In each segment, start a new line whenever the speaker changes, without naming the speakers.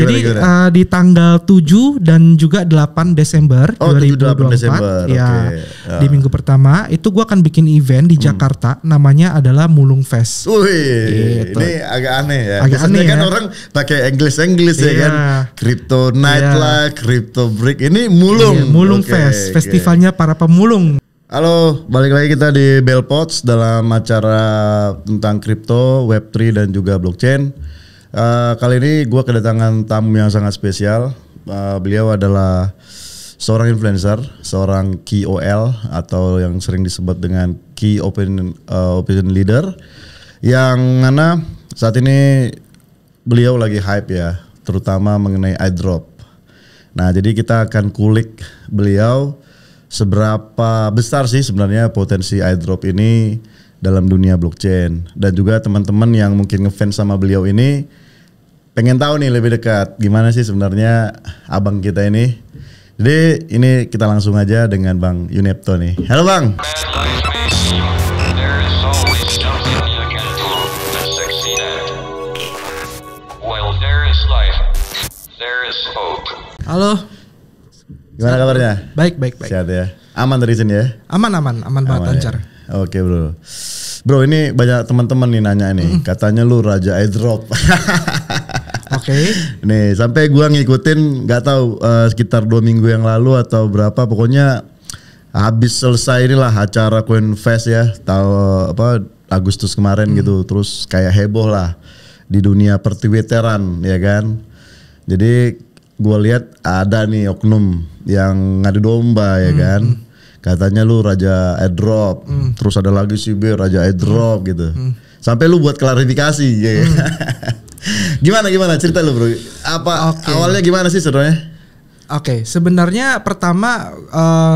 Jadi di tanggal 7 dan juga 8 Desember 2024
Desember.
ya. Di minggu pertama itu gue akan bikin event di Jakarta, namanya adalah Mulung Fest.
Wih, ini agak aneh ya.
Agak
biasanya
aneh
kan
ya.
orang pakai English ya kan. Crypto Night lah, Crypto Break. Ini Mulung.
Mulung Fest, festivalnya para pemulung.
Halo, balik lagi kita di Bellpods dalam acara tentang kripto, Web3 dan juga blockchain. Kali ini gue kedatangan tamu yang sangat spesial. Beliau adalah seorang influencer, seorang KOL atau yang sering disebut dengan Key Opinion Leader, yang mana saat ini beliau lagi hype ya, terutama mengenai airdrop. Nah, jadi kita akan kulik beliau seberapa besar sih sebenarnya potensi airdrop ini dalam dunia blockchain, dan juga teman-teman yang mungkin ngefans sama beliau ini pengen tahu nih lebih dekat gimana sih sebenarnya abang kita ini. Jadi ini kita langsung aja dengan Bang Yunepto nih. Halo Bang.
Halo.
Gimana kabarnya?
Baik.
Sehat ya? Aman dari sini ya?
Aman banget, lancar.
Ya? Oke bro, ini banyak teman-teman nih nanya nih, katanya lu raja airdrop.
Oke.
Nih sampai gua ngikutin, nggak tahu sekitar 2 minggu yang lalu atau berapa, pokoknya habis selesai inilah acara CoinFest ya, Agustus kemarin gitu, terus kayak heboh lah di dunia pertwitteran ya kan. Jadi gua lihat ada nih oknum yang ngadu domba ya kan. Katanya lu raja airdrop, terus ada lagi si B raja airdrop gitu. Sampai lu buat klarifikasi ya. Gimana cerita lu bro? Awalnya gimana sih sebenarnya?
Oke, sebenarnya pertama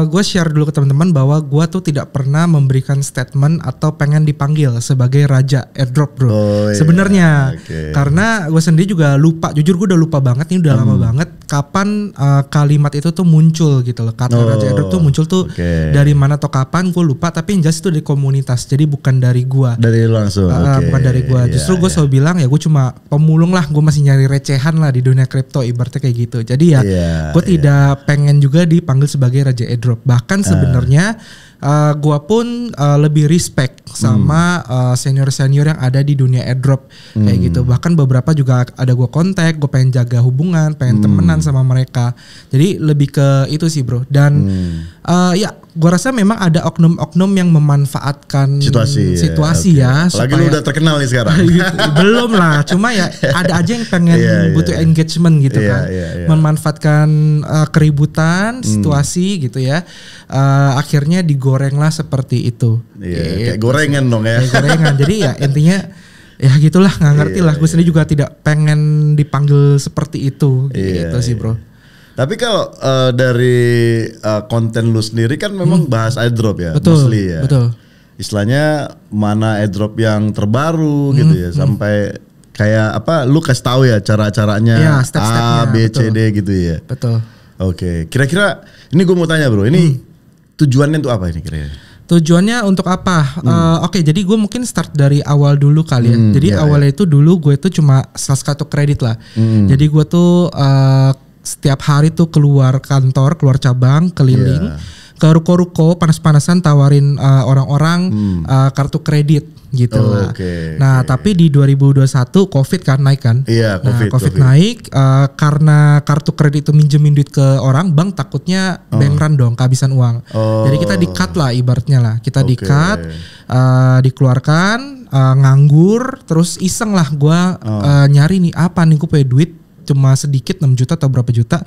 gue share dulu ke teman-teman bahwa gue tuh tidak pernah memberikan statement atau pengen dipanggil sebagai raja airdrop bro. Sebenarnya karena gue sendiri juga lupa, jujur gue udah lupa banget, ini udah lama banget kapan kalimat itu tuh muncul gitu loh. Kata raja airdrop tuh muncul tuh dari mana atau kapan gue lupa, tapi yang jelas itu dari komunitas, jadi bukan dari gue.
Dari langsung.
Bukan dari gue. Justru gue selalu bilang ya gue cuma pemulung lah, gue masih nyari recehan lah di dunia kripto, ibaratnya kayak gitu. Jadi ya gue tidak pengen juga dipanggil sebagai raja airdrop. Bahkan sebenarnya gue pun lebih respect sama senior-senior yang ada di dunia airdrop kayak gitu. Bahkan beberapa juga ada gue kontak, gue pengen jaga hubungan, pengen temenan sama mereka. Jadi lebih ke itu sih bro. Dan ya gue rasa memang ada oknum-oknum yang memanfaatkan situasi ya.
Apalagi lu udah terkenal nih sekarang.
Belum lah, cuma ya ada aja yang pengen butuh engagement gitu kan. Memanfaatkan keributan situasi gitu ya. Akhirnya digoreng lah seperti itu.
Kayak gorengan dong ya.
Kayak gorengan. Jadi ya intinya ya gitulah, nggak ngerti lah. Gue sendiri juga tidak pengen dipanggil seperti itu gitu sih bro.
Tapi kalau dari konten lu sendiri kan memang bahas airdrop ya, mostly ya. Betul. Istilahnya mana airdrop yang terbaru gitu ya, sampai kayak apa? Lu kasih tahu ya cara-caranya A, B, C, D gitu ya.
Betul.
Oke, kira-kira ini gue mau tanya bro, ini tujuannya untuk apa ini kira-kira?
Tujuannya untuk apa? Oke, jadi gue mungkin start dari awal dulu kali ya. Jadi awalnya itu dulu gue itu cuma salah satu kredit lah. Jadi gue tuh setiap hari tuh keluar kantor, keluar cabang, keliling ke ruko-ruko, panas-panasan tawarin orang-orang kartu kredit gitu lah. Nah tapi di 2021 COVID kan naik kan. COVID naik karena kartu kredit itu minjemin duit ke orang, bank takutnya bank run dong, kehabisan uang. Jadi kita di-cut lah ibaratnya lah. Kita di-cut, dikeluarkan, nganggur, terus iseng lah gue nyari nih apa nih, gue punya duit cuma sedikit 6 juta atau berapa juta,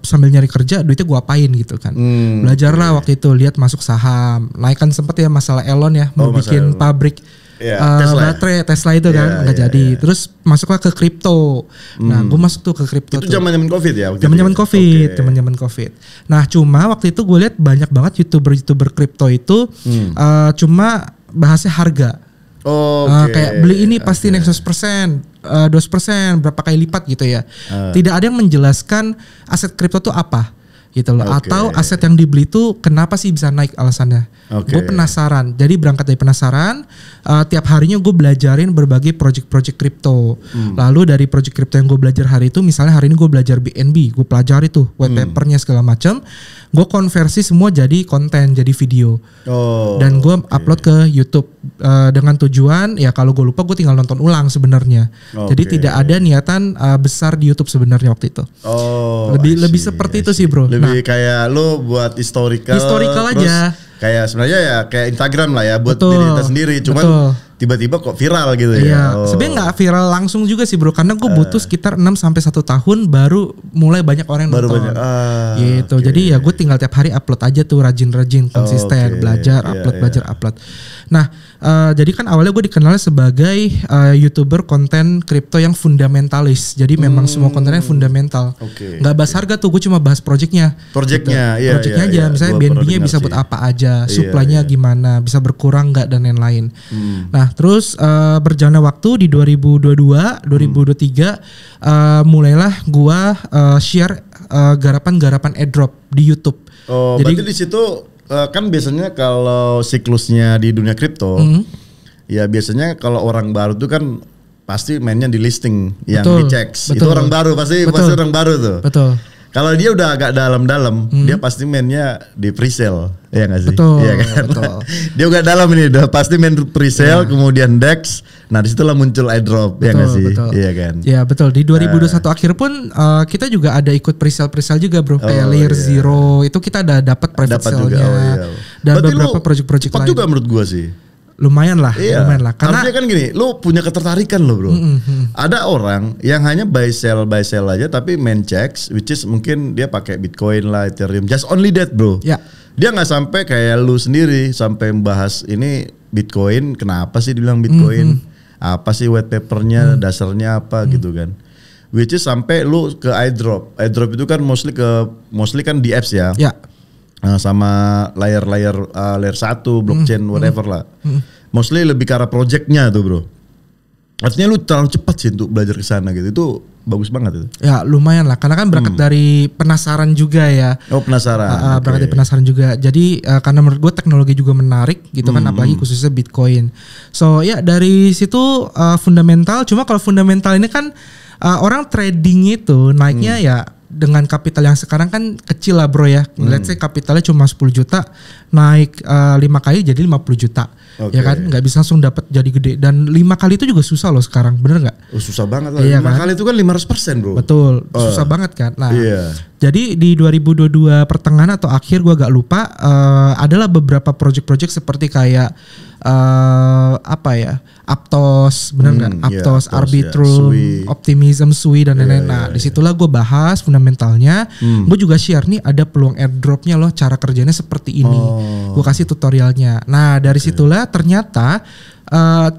sambil nyari kerja duitnya gue apain gitu kan. Belajarlah waktu itu, lihat masuk saham, naik kan sempet ya masalah Elon ya, mau bikin pabrik baterai Tesla itu kan nggak jadi. Terus masuklah ke kripto. Nah gue masuk tuh ke kripto.
Itu zaman COVID ya?
Zaman COVID. Nah cuma waktu itu gue lihat banyak banget youtuber kripto itu cuma bahasnya harga. Kayak beli ini pasti naik 100%, 200%, berapa kali lipat gitu ya. Tidak ada yang menjelaskan aset kripto itu apa. gitu loh. Atau aset yang dibeli itu kenapa sih bisa naik alasannya? Gue penasaran. Jadi berangkat dari penasaran, tiap harinya gue belajarin berbagai project-project kripto. Lalu dari project kripto yang gue belajar hari itu, misalnya hari ini gue belajar BNB, gue pelajari tuh white papernya segala macam. Gue konversi semua jadi konten, jadi video. Dan gue upload ke YouTube dengan tujuan ya kalau gue lupa gue tinggal nonton ulang sebenarnya. Jadi tidak ada niatan besar di YouTube sebenarnya waktu itu. Lebih seperti itu sih bro.
Lebih kayak lo buat historical
aja.
Kayak sebenarnya ya kayak Instagram lah ya buat diri kita sendiri. Cuman tiba-tiba kok viral gitu ya.
Sebenarnya nggak viral langsung juga sih bro, karena gue butuh sekitar 6 sampai 1 tahun baru mulai banyak orang yang nonton. Gitu. Jadi ya gue tinggal tiap hari upload aja tuh rajin-rajin, konsisten, belajar, upload. Nah, jadi kan awalnya gue dikenal sebagai YouTuber konten kripto yang fundamentalis. Jadi memang semua kontennya fundamental. Nggak bahas harga tuh, gue cuma bahas projectnya aja. Misalnya BNB-nya bisa buat apa aja, supply-nya gimana, bisa berkurang nggak dan lain-lain. Nah, terus berjalannya waktu di 2022, 2023 mulailah gue share garapan-garapan airdrop di YouTube.
Jadi berarti di situ kan biasanya kalau siklusnya di dunia kripto, ya biasanya kalau orang baru tuh kan pasti mainnya di listing yang dicek. Itu orang baru pasti orang baru tuh.
Betul.
Kalau dia udah agak dalam-dalam, dia pasti mainnya di presale, ya nggak sih?
Betul.
Iya kan?
Betul.
Dia udah dalam ini, udah pasti main presale, kemudian DEX. Nah disitulah muncul airdrop, ya nggak sih?
Betul.
Iya kan?
Ya betul. Di 2021 akhir pun kita juga ada ikut presale juga bro. Kayak Layer Zero itu kita ada dapat private sale-nya. Dan
berarti
beberapa project-project lain.
juga menurut gua sih.
Lumayan lah. Karena
harusnya kan gini, lu punya ketertarikan lo bro. Ada orang yang hanya buy sell aja, tapi main checks, which is mungkin dia pakai Bitcoin lah, Ethereum, just only that bro. Dia nggak sampai kayak lu sendiri sampai membahas ini Bitcoin, kenapa sih dibilang Bitcoin, apa sih white papernya, dasarnya apa gitu kan. Which is sampai lu ke airdrop itu kan mostly kan di apps ya. Sama layer 1 blockchain whatever lah. Mostly lebih ke arah projectnya tuh bro. Artinya lu terlalu cepat sih untuk belajar ke sana gitu. Itu bagus banget itu.
Ya lumayan lah, karena kan berangkat dari penasaran juga ya.
Penasaran.
Berangkat dari penasaran juga. Jadi karena menurut gue teknologi juga menarik gitu kan, apalagi khususnya Bitcoin. So ya dari situ fundamental. Cuma kalau fundamental ini kan orang trading itu naiknya ya dengan kapital yang sekarang kan kecil lah bro ya. Let's say kapitalnya cuma 10 juta, naik 5 kali jadi 50 juta. Ya kan, nggak bisa langsung dapat jadi gede. Dan 5 kali itu juga susah loh sekarang, bener nggak?
Susah banget lah. 5 kali itu kan 500% bro.
Betul, susah banget kan. Nah, jadi di 2022 pertengahan atau akhir gue agak lupa, adalah beberapa project-project seperti kayak Aptos, bener nggak? Aptos, Arbitrum, Optimism, Sui dan lain-lain. Nah, disitulah gue bahas fundamentalnya. Gue juga share nih ada peluang airdropnya loh, cara kerjanya seperti ini. Gue kasih tutorialnya. Nah, dari situlah ternyata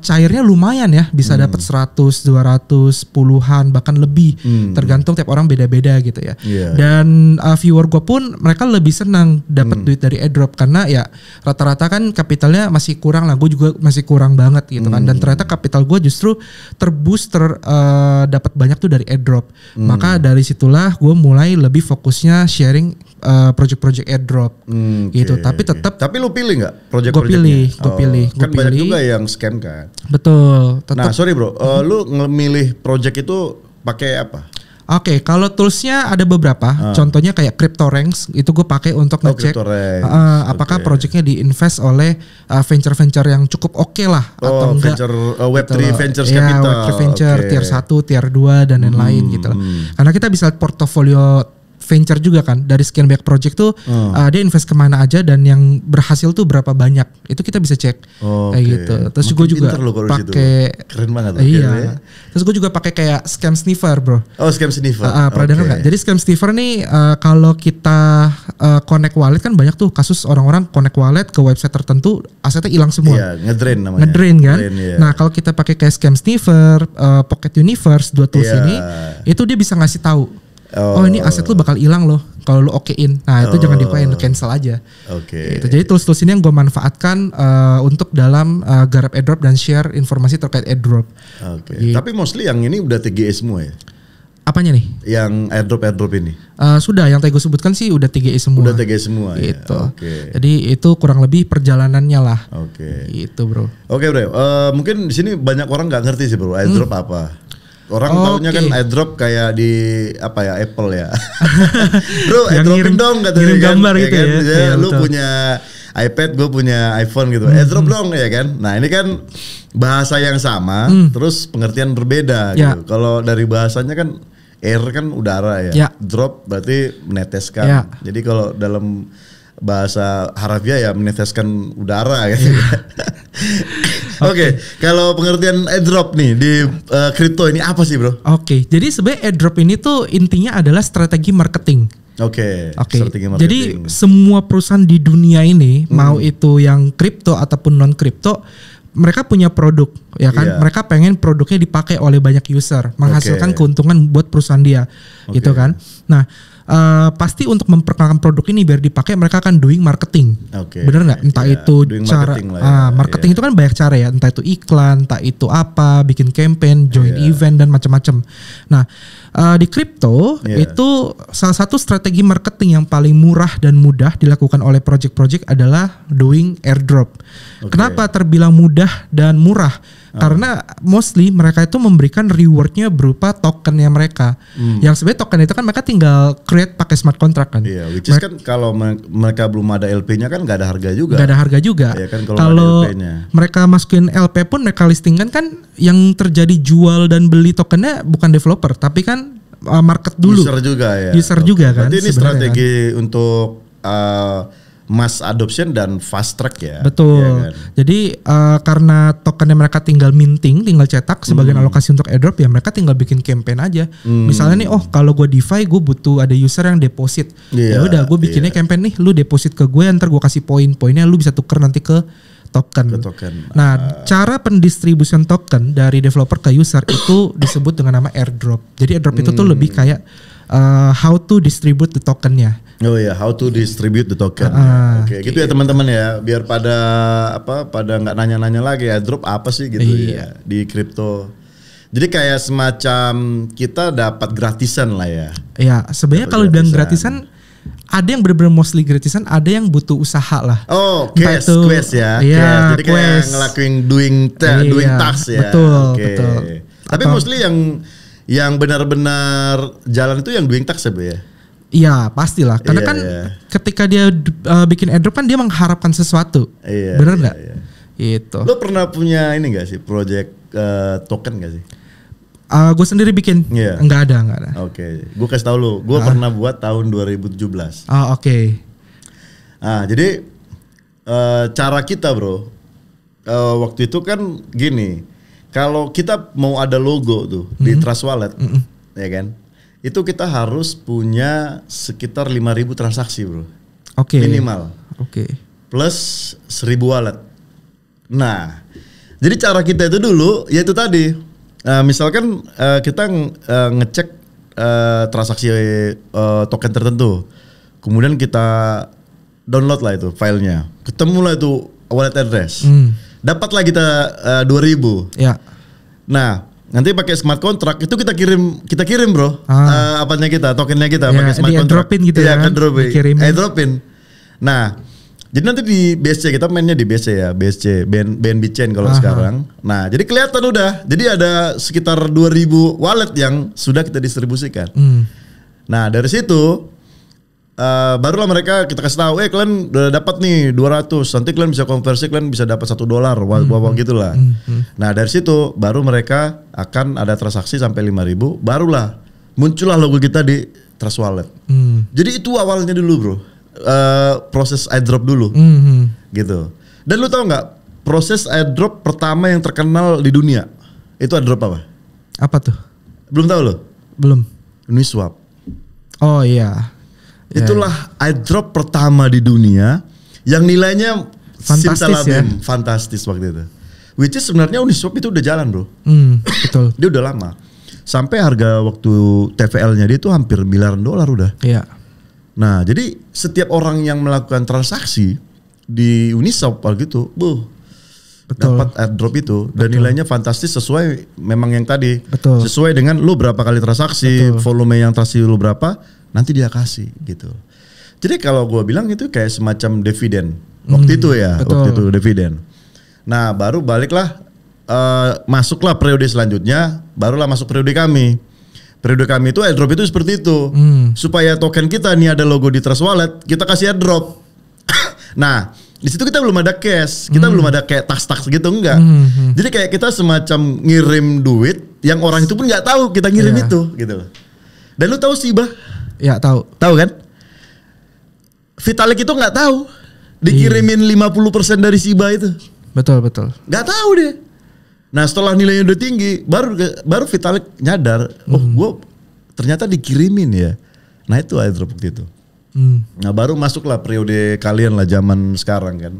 cairnya lumayan ya, bisa dapat 100, 200, puluhan bahkan lebih, tergantung tiap orang beda-beda gitu ya. Dan viewer gue pun mereka lebih senang dapat duit dari airdrop, karena ya rata-rata kan kapitalnya masih kurang lah, gue juga masih kurang banget gitu kan. Dan ternyata kapital gue justru terboost, dapat banyak tuh dari airdrop. Maka dari situlah gue mulai lebih fokusnya sharing project-project airdrop gitu. Tapi
lu pilih nggak project-projectnya?
Gue pilih.
Kan banyak juga yang scam kan.
Betul.
Nah sorry bro, lu ngemilih project itu pakai apa?
Oke, kalau toolsnya ada beberapa. Contohnya kayak CryptoRanks, itu gue pakai untuk ngecek apakah projectnya diinvest oleh venture-venture yang cukup oke lah atau enggak.
Web3 Ventures Capital.
Web3 Venture tier 1, tier 2 dan lain-lain gitu lah. Karena kita bisa lihat portofolio venture juga kan, dari sekian banyak project tuh dia invest kemana aja dan yang berhasil tuh berapa banyak, itu kita bisa cek kayak gitu. Terus gue juga pakai,
keren banget.
Terus gue juga pakai kayak scam sniffer bro.
Scam sniffer.
Pernah dengar nggak? Jadi scam sniffer nih kalau kita connect wallet kan banyak tuh kasus orang-orang connect wallet ke website tertentu asetnya hilang semua.
Ngedrain namanya.
Ngedrain kan. Nah kalau kita pakai kayak scam sniffer, Pocket Universe, dua tools ini, itu dia bisa ngasih tahu. Ini aset lu bakal hilang loh kalau lu okein. Nah itu jangan di-okein, cancel aja. Gitu. Jadi tools-tools ini yang gue manfaatkan untuk dalam garap airdrop dan share informasi terkait airdrop.
Gitu. Tapi mostly yang ini udah TGS semua ya?
Apanya nih?
Yang airdrop ini.
Sudah, yang tadi gue sebutkan sih udah 3i semua.
Udah 3i semua
gitu.
Ya. Oke.
Jadi itu kurang lebih perjalanannya lah.
Oke.
Itu bro.
Oke bro. Mungkin di sini banyak orang nggak ngerti sih bro. Airdrop apa? Orang taunya kan airdrop kayak di apa ya, Apple ya. Bro, airdropin dong katanya.
Ngirim gambar
kan,
gitu ya.
Ya, lu punya iPad, gue punya iPhone gitu. Airdrop dong ya kan. Nah ini kan bahasa yang sama, terus pengertian berbeda. Gitu. Kalau dari bahasanya kan air kan udara ya. Drop berarti meneteskan. Jadi kalau dalam bahasa harafiah ya meneteskan udara gitu. Oke, kalau pengertian airdrop nih di kripto ini apa sih bro?
Oke, jadi sebenarnya airdrop ini tuh intinya adalah strategi marketing.
Oke.
Strategi marketing. Jadi semua perusahaan di dunia ini, mau itu yang kripto ataupun non kripto, mereka punya produk, ya kan? Mereka pengen produknya dipakai oleh banyak user, menghasilkan keuntungan buat perusahaan dia, gitu kan? Nah, pasti untuk memperkenalkan produk ini biar dipakai, mereka akan doing marketing, bener nggak? Entah itu cara marketing itu kan banyak cara ya, entah itu iklan, entah itu apa, bikin campaign, join event dan macam-macam. Nah, di kripto itu salah satu strategi marketing yang paling murah dan mudah dilakukan oleh project-project adalah doing airdrop. Kenapa terbilang mudah dan murah? Karena mostly mereka itu memberikan rewardnya berupa tokennya mereka. Yang sebenarnya token itu kan mereka tinggal create pakai smart contract kan.
Iya, which is kan kalau mereka belum ada LP-nya kan nggak ada harga juga.
Nggak ada harga juga.
Ya kan,
kalau mereka masukin LP pun mereka listingkan kan yang terjadi jual dan beli tokennya bukan developer, tapi kan market dulu.
User juga ya.
User juga kan.
Berarti ini strategi kan untuk mass adoption dan fast track ya.
Betul. Ya kan? Jadi karena tokennya mereka tinggal minting, tinggal cetak sebagian alokasi untuk airdrop, ya mereka tinggal bikin campaign aja. Misalnya nih, kalau gue DeFi, gue butuh ada user yang deposit. Ya udah, gue bikinnya campaign nih, lu deposit ke gue, ntar gue kasih poin-poinnya, lu bisa tuker nanti ke token. Nah, cara pendistribusian token dari developer ke user itu disebut dengan nama airdrop. Jadi airdrop itu tuh lebih kayak how to distribute the tokennya.
Oh ya, how to distribute the token. Oke, gitu ya teman-teman ya, biar pada nggak nanya-nanya lagi airdrop apa sih gitu ya di kripto. Jadi kayak semacam kita dapat gratisan lah ya.
Iya, sebenarnya kalau bilang gratisan, ada yang benar-benar mostly gratisan, ada yang butuh usaha lah.
Oh, quest ya.
Iya,
jadi kayak ngelakuin doing task ya.
Betul.
Tapi mostly yang benar-benar jalan itu yang doing task ya.
Iya, pastilah. Karena ketika dia bikin airdrop kan dia mengharapkan sesuatu. Bener nggak? Itu.
Lo pernah punya ini nggak sih project token nggak sih?
Gue sendiri bikin. Nggak ada.
Oke. Gue kasih tau lo. Gue pernah buat tahun 2017. Jadi cara kita bro, waktu itu kan gini. Kalau kita mau ada logo tuh di Trust Wallet, ya kan? Itu kita harus punya sekitar 5.000 transaksi bro. Minimal. Plus 1.000 wallet. Nah, jadi cara kita itu dulu, yaitu tadi, misalkan kita ngecek transaksi token tertentu, kemudian kita download lah itu filenya, ketemulah itu wallet address, dapatlah kita 2.000. Nah, nanti pakai smart contract itu kita kirim bro, apanya kita, tokennya kita pakai smart contract.
Gitu ya kan?
Airdropin. Nah, jadi nanti di BSC kita mainnya di BSC ya, BNB Chain kalau sekarang. Nah, jadi kelihatan udah. Jadi ada sekitar 2.000 wallet yang sudah kita distribusikan. Nah, dari situ barulah mereka kita kasih tahu, kalian udah dapat nih 200, nanti kalian bisa konversi, kalian bisa dapat $1, gitulah. Nah dari situ baru mereka akan ada transaksi sampai 5.000, barulah muncullah logo kita di Trust Wallet. Jadi itu awalnya dulu bro, proses airdrop dulu, gitu. Dan lu tahu nggak proses airdrop pertama yang terkenal di dunia itu airdrop apa?
Apa tuh?
Belum tahu lo?
Belum.
Uniswap.
Oh iya.
Itulah airdrop pertama di dunia yang nilainya
fantastis ya.
Fantastis waktu itu. Which is sebenarnya Uniswap itu udah jalan bro.
Betul.
Dia udah lama. Sampai harga waktu TVL-nya dia itu hampir miliaran dolar udah.
Iya.
Nah jadi setiap orang yang melakukan transaksi di Uniswap gitu, dapat airdrop itu dan nilainya fantastis sesuai memang yang tadi.
Betul.
Sesuai dengan lu berapa kali transaksi, volume yang transaksi lu berapa, nanti dia kasih gitu. Jadi kalau gua bilang itu kayak semacam dividen. Waktu itu ya, waktu itu dividen. Nah, baru baliklah masuklah periode selanjutnya, barulah masuk periode kami. Periode kami itu airdrop itu seperti itu. Supaya token kita nih ada logo di Trust Wallet, kita kasih airdrop. Nah, di situ kita belum ada cash, kita belum ada kayak tax gitu enggak. Jadi kayak kita semacam ngirim duit yang orang itu pun nggak tahu kita ngirim itu gitu loh. Dan lu tahu Shiba?
Ya, tahu.
Tahu kan? Vitalik itu nggak tahu dikirimin 50% dari Shiba itu.
Betul.
Nggak tahu deh. Nah setelah nilainya udah tinggi, baru Vitalik nyadar, gue ternyata dikirimin ya. Nah itu airdrop waktu itu. Nah baru masuklah periode kalian lah zaman sekarang kan.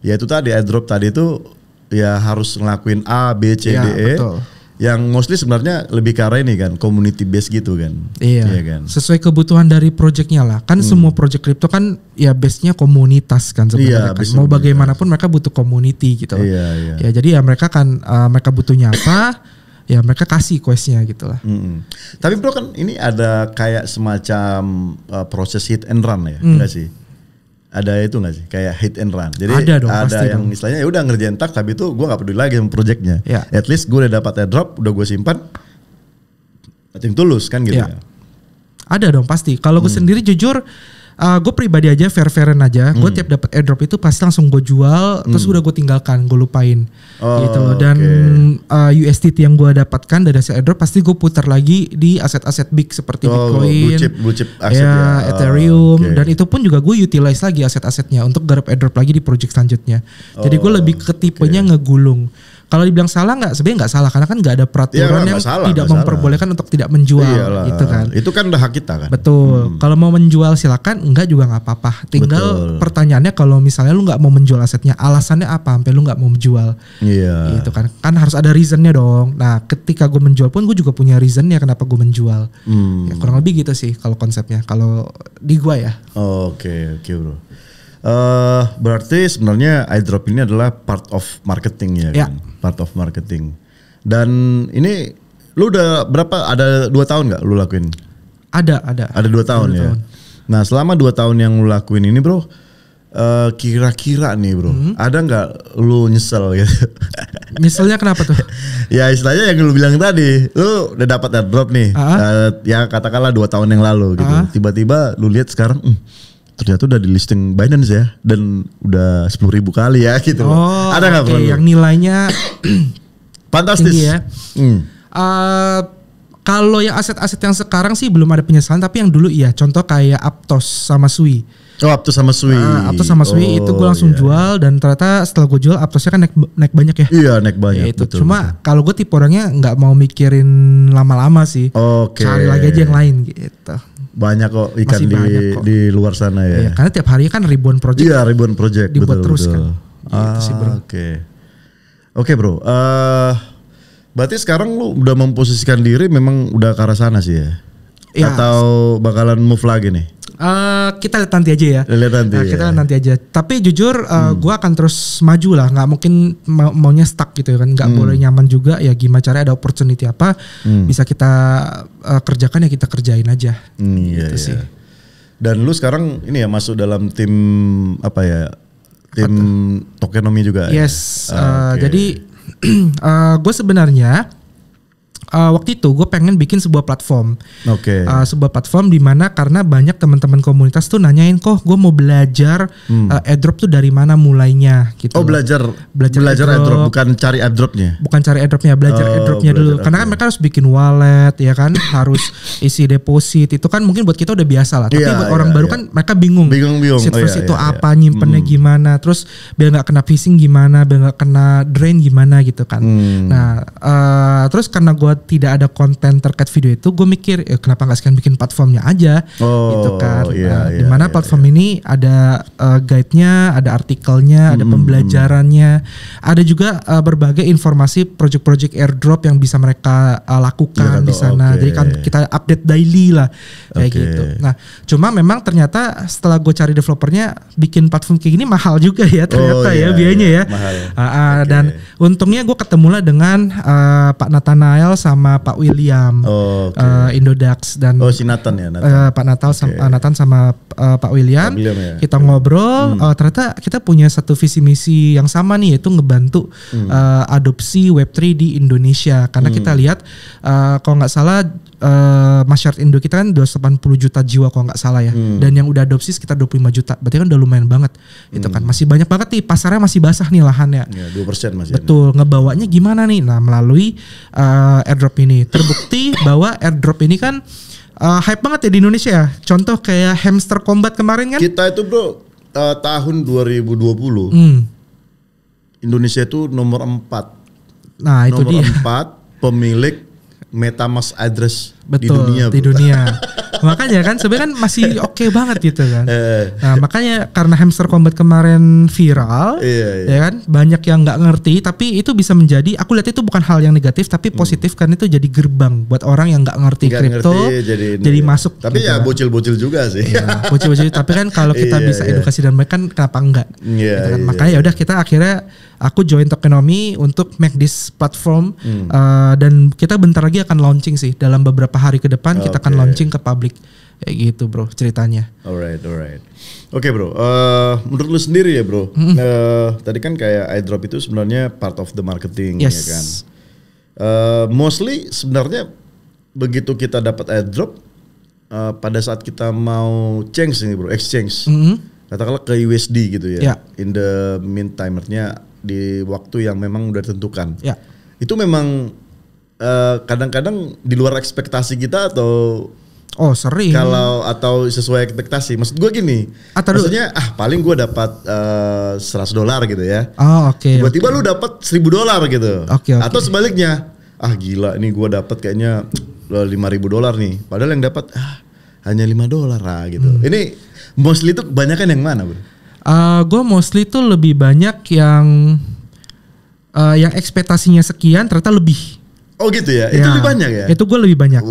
Ya itu tadi airdrop tadi itu ya harus ngelakuin A, B, C, D, E. Betul. Yang mostly sebenarnya lebih ke arah ini kan, community base gitu kan.
Iya
kan?
Sesuai kebutuhan dari projectnya lah. Kan semua project crypto kan ya base-nya komunitas kan sebenarnya kan. Mau bagaimanapun mereka butuh community gitu.
Iya.
Ya jadi ya mereka kan mereka butuhnya apa, ya mereka kasih quest-nya gitu lah.
Tapi bro kan ini ada kayak semacam proses hit and run ya, enggak sih? Ada itu nggak sih kayak hit and run? Jadi ada yang istilahnya ya udah ngerjain tak, tapi itu gue nggak peduli lagi sama projectnya.
Ya.
At least gue udah dapat airdrop, udah gue simpan, nothing tulus kan gitu ya.
Ada dong pasti. Kalau gue sendiri jujur, gue pribadi aja fair-fairan aja. Gue tiap dapat airdrop itu pasti langsung gue jual, terus udah gue tinggalkan, gue lupain. Gitu. Dan USDT yang gue dapatkan dari hasil airdrop pasti gue putar lagi di aset-aset big seperti Bitcoin,
blue chip aset
Ethereum, dan itu pun juga gue utilize lagi aset-asetnya untuk garap airdrop lagi di project selanjutnya. Jadi gue lebih ke tipenya ngegulung. Kalau dibilang salah nggak, sebenarnya nggak salah karena kan nggak ada peraturan yang tidak memperbolehkan untuk tidak menjual gitu kan.
Itu kan udah hak kita kan.
Betul. Kalau mau menjual silakan, enggak juga nggak apa-apa. Tinggal pertanyaannya kalau misalnya lu nggak mau menjual asetnya, alasannya apa sampai lu nggak mau menjual?
Iya.
Gitu kan. Kan harus ada reasonnya dong. Nah, ketika gue menjual pun gue juga punya reasonnya kenapa gue menjual. Ya, kurang lebih gitu sih kalau konsepnya. Kalau di gua ya.
Oke bro. Berarti sebenarnya airdrop ini adalah part of marketing ya kan? Part of marketing. Dan ini lu udah berapa, ada 2 tahun gak lu lakuin?
Ada.
Ada 2 tahun ya? Nah selama 2 tahun yang lu lakuin ini bro, kira-kira nih bro, ada gak lu nyesel gitu?
Nyeselnya kenapa tuh?
Ya istilahnya yang lu bilang tadi, lu udah dapat airdrop nih, ya katakanlah 2 tahun yang lalu gitu. Tiba-tiba lu lihat sekarang, ternyata udah di listing Binance ya, dan udah 10.000 kali ya gitu. Ada nggak bro?
Yang nilainya
fantastis
ya. Kalau yang aset-aset yang sekarang sih belum ada penyesalan, tapi yang dulu iya. Contoh kayak Aptos sama Sui.
Aptos sama Sui.
Aptos sama Sui itu gue langsung jual, dan ternyata setelah gue jual Aptosnya kan naik banyak ya.
Iya naik banyak.
Ya, itu. Cuma kalau gue tipe orangnya nggak mau mikirin lama-lama sih. Cari lagi aja yang lain gitu.
Banyak kok ikan di luar sana ya.
Karena tiap hari kan ribuan project.
Iya ribuan project.
Dibuat terus kan.
Oke bro. Berarti sekarang lu udah memposisikan diri memang udah ke arah sana sih ya? Atau bakalan move lagi nih?
Kita lihat nanti aja ya. Kita lihat nanti aja. Tapi jujur gue akan terus maju lah. Nggak mungkin maunya stuck gitu kan. Nggak boleh nyaman juga. Ya gimana caranya ada opportunity apa bisa kita kerjakan ya kita kerjain aja. Gitu sih.
Dan lu sekarang ini ya masuk dalam tim apa ya? Tim tokenomics juga.
Yes. Jadi gue sebenarnya waktu itu gue pengen bikin sebuah platform. Sebuah platform di mana karena banyak teman-teman komunitas tuh nanyain, kok gue mau belajar airdrop tuh dari mana mulainya gitu.
Belajar airdrop, bukan cari airdropnya.
Bukan cari airdropnya, belajar airdropnya dulu. Karena kan mereka harus bikin wallet ya kan, harus isi deposit. Itu kan mungkin buat kita udah biasa lah. Tapi buat orang baru kan mereka bingung. Seed itu apa, nyimpennya gimana, terus biar nggak kena phishing gimana, biar nggak kena drain gimana gitu kan. Nah terus karena gue tidak ada konten terkait video itu, gue mikir kenapa nggak sekalian bikin platformnya aja, gitu kan. Dimana platform ini ada guide-nya, ada artikelnya, ada pembelajarannya, ada juga berbagai informasi project-project airdrop yang bisa mereka lakukan di sana. Jadi kan kita update daily lah kayak gitu. Nah, cuma memang ternyata setelah gue cari developernya, bikin platform kayak gini mahal juga ya ternyata biayanya ya. Dan untungnya gue ketemulah dengan Pak Nathanael sama Pak William, Indodax dan
si Nathan ya.
Pak Nathan sama Pak William ya. Kita ngobrol, ternyata kita punya satu visi misi yang sama nih, yaitu ngebantu adopsi Web3 di Indonesia. Karena kita lihat kalau nggak salah masyarakat Indo kita kan 280 juta jiwa kalau nggak salah ya, dan yang udah adopsi sekitar 25 juta, berarti kan udah lumayan banget itu kan, masih banyak banget nih, pasarnya masih basah nih lahannya.
2% masih.
Betul, ngebawanya gimana nih? Nah, melalui airdrop ini terbukti bahwa airdrop ini kan hype banget ya di Indonesia. Contoh kayak Hamster Combat kemarin kan.
Kita itu bro tahun 2020 Indonesia itu nomor 4.
Nah itu
nomor
dia.
4 pemilik MetaMask address di
Betul,
dunia.
Di dunia. Makanya kan sebenarnya kan masih oke banget gitu kan. Nah makanya karena Hamster Combat kemarin viral, ya kan, banyak yang nggak ngerti, tapi itu bisa menjadi, aku lihat itu bukan hal yang negatif tapi positif, karena itu jadi gerbang buat orang yang nggak ngerti kripto, jadi masuk.
Tapi gitu ya bocil-bocil juga sih.
Ya, bocil-bocil. Tapi kan kalau kita bisa edukasi dan baik kan kenapa enggak? Gitu kan. Makanya ya udah, kita akhirnya aku join Tokenomics untuk make this platform, dan kita bentar lagi akan launching sih, dalam beberapa hari ke depan kita akan launching ke publik. Kayak gitu bro ceritanya.
Alright. Oke bro, menurut lu sendiri ya bro, tadi kan kayak airdrop itu sebenarnya part of the marketing, ya kan. Mostly sebenarnya begitu kita dapat airdrop, pada saat kita mau exchange, katakanlah ke USD gitu ya. In the meantime, artinya di waktu yang memang udah ditentukan. Itu memang kadang-kadang di luar ekspektasi kita atau
sering.
Kalau atau sesuai ekspektasi. Maksud gue gini, maksudnya paling gue dapat $100 gitu ya. Tiba-tiba lu dapat $1,000 gitu. Atau sebaliknya, gila ini gue dapat kayaknya $5,000 nih. Padahal yang dapat hanya $5 gitu. Ini mostly itu kebanyakan yang mana bro?
Gue mostly tuh lebih banyak yang ekspektasinya sekian ternyata lebih.
Oh gitu ya? Itu lebih banyak ya?
Itu gue lebih banyak.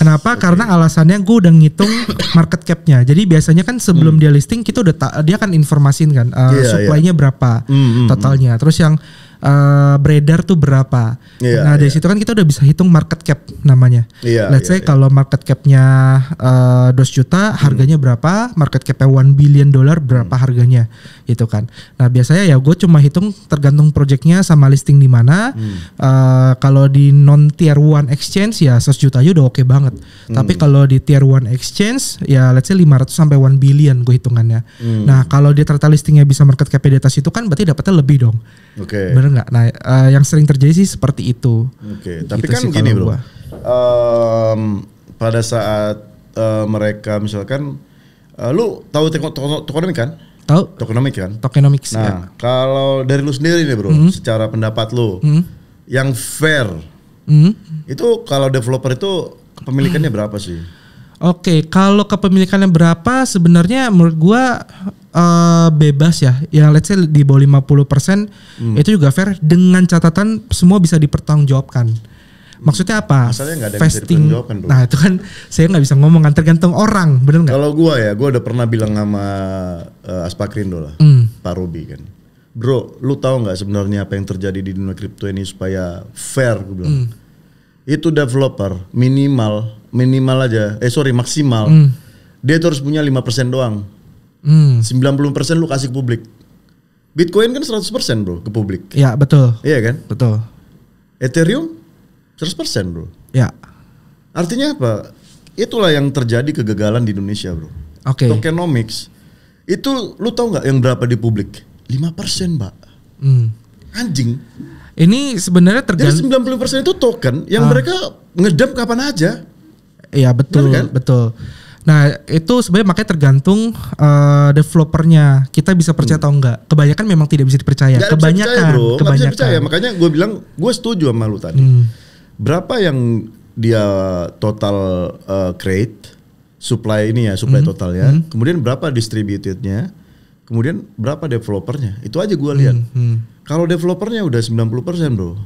Kenapa? Karena alasannya gue udah ngitung market cap-nya. Jadi biasanya kan sebelum dia listing kita udah dia akan informasin kan supply-nya berapa totalnya. Terus yang beredar tuh berapa. Nah dari situ kan kita udah bisa hitung market cap namanya. Let's say kalau market cap-nya 2 juta, harganya berapa, market cap-nya $1 billion berapa harganya gitu kan. Nah biasanya ya gue cuma hitung tergantung projectnya sama listing di mana. Kalau di non tier 1 exchange ya 100 juta aja udah oke banget. Tapi kalau di tier 1 exchange ya let's say 500 sampai 1 billion gue hitungannya. Nah kalau dia ternyata listingnya bisa market cap di atas itu kan berarti dapatnya lebih dong. Bener nggak? Nah, yang sering terjadi sih seperti itu.
Tapi gitu kan gini bro, pada saat mereka misalkan, lu tahu Tokenomics kan?
Tahu.
Tokenomics. Nah, kalau dari lu sendiri nih bro, secara pendapat lu, yang fair, itu kalau developer itu kepemilikannya berapa sih?
Kalau kepemilikannya berapa sebenarnya menurut gua bebas ya. Ya let's say di bawah 50% itu juga fair, dengan catatan semua bisa dipertanggungjawabkan. Maksudnya apa?
Masalahnya nggak ada yang bisa dipertanggungjawabkan bro.
Nah itu kan saya nggak bisa ngomong kan, tergantung orang, bener nggak?
Kalau gua udah pernah bilang sama Aspakrindo lah, Pak Robi kan. Bro, lu tahu nggak sebenarnya apa yang terjadi di dunia kripto ini supaya fair? Gue bilang. Itu developer maksimal dia tuh harus punya 5% doang. 90% lu kasih ke publik. Bitcoin kan 100% bro ke publik.
Ya betul.
Iya kan?
Betul.
Ethereum 100% bro.
Ya.
Artinya apa? Itulah yang terjadi kegagalan di Indonesia bro. Tokenomics itu lu tahu nggak yang berapa di publik? 5% mbak. Anjing. Ini sebenarnya tergantung. Jadi 90% itu token yang mereka ngedump kapan aja. Iya betul, kan? Betul. Nah itu sebenarnya makanya tergantung developernya. Kita bisa percaya atau enggak. Kebanyakan memang tidak bisa dipercaya. Kebanyakan. Bisa percaya, makanya gue bilang gue setuju sama lu tadi. berapa yang dia total create, supply total ya. Kemudian berapa distributednya, kemudian berapa developernya. Itu aja gue lihat. Kalau developernya udah 90% bro,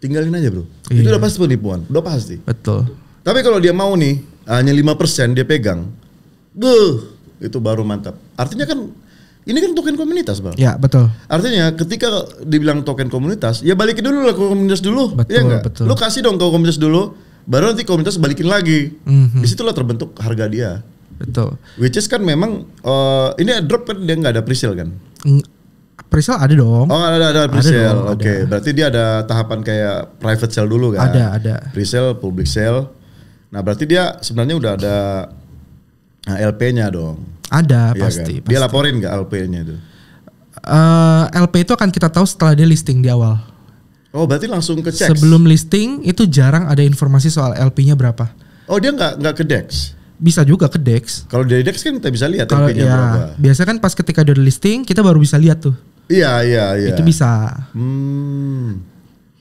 tinggalin aja bro. Itu udah pasti penipuan, udah pasti.
Betul.
Tapi kalau dia mau nih, hanya 5% dia pegang, itu baru mantap. Artinya kan, ini kan token komunitas bang.
Ya betul.
Artinya ketika dibilang token komunitas, ya balikin dulu lah ke komunitas dulu.
Betul,
ya enggak?
betul.
Lu kasih dong ke komunitas dulu, baru nanti komunitas balikin lagi. Disitulah terbentuk harga dia.
Betul.
Which is kan memang, ini drop kan dia nggak ada presale kan?
Presale ada dong.
Oh ada presale, oke.
Ada.
Berarti dia ada tahapan kayak private sale dulu kan?
Ada.
Presale, public sale. Nah berarti dia sebenarnya udah ada LP-nya dong.
Ada
Iya
pasti.
Kan? Dia laporin nggak LP-nya itu?
LP itu akan kita tahu setelah dia listing di awal.
Oh berarti langsung ke cek?
Sebelum listing itu jarang ada informasi soal LP-nya berapa.
Oh dia nggak ke DEX?
Bisa juga ke DEX.
Kalau dari DEX kan kita bisa lihat
Kalau
LP-nya berapa.
Biasa kan pas ketika dia udah listing kita baru bisa lihat tuh.
Iya.
Itu bisa.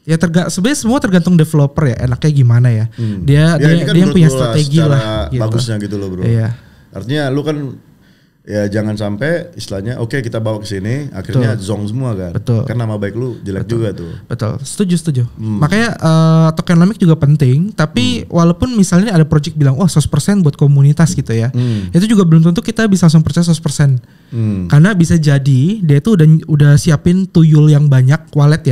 Ya sebenarnya semua tergantung developer ya, enaknya gimana ya. Dia yang punya strategi lah.
Gitu. Bagusnya gitu loh bro.
Iya.
Artinya lu kan ya jangan sampai istilahnya oke, kita bawa ke sini akhirnya zong semua kan.
Betul.
Kan nama baik lu jelek juga tuh.
Betul. Setuju. Makanya tokenomics juga penting, tapi walaupun misalnya ada project bilang 100% buat komunitas gitu ya. Itu juga belum tentu kita bisa langsung percaya 100%. Karena bisa jadi dia itu udah siapin tuyul yang banyak, wallet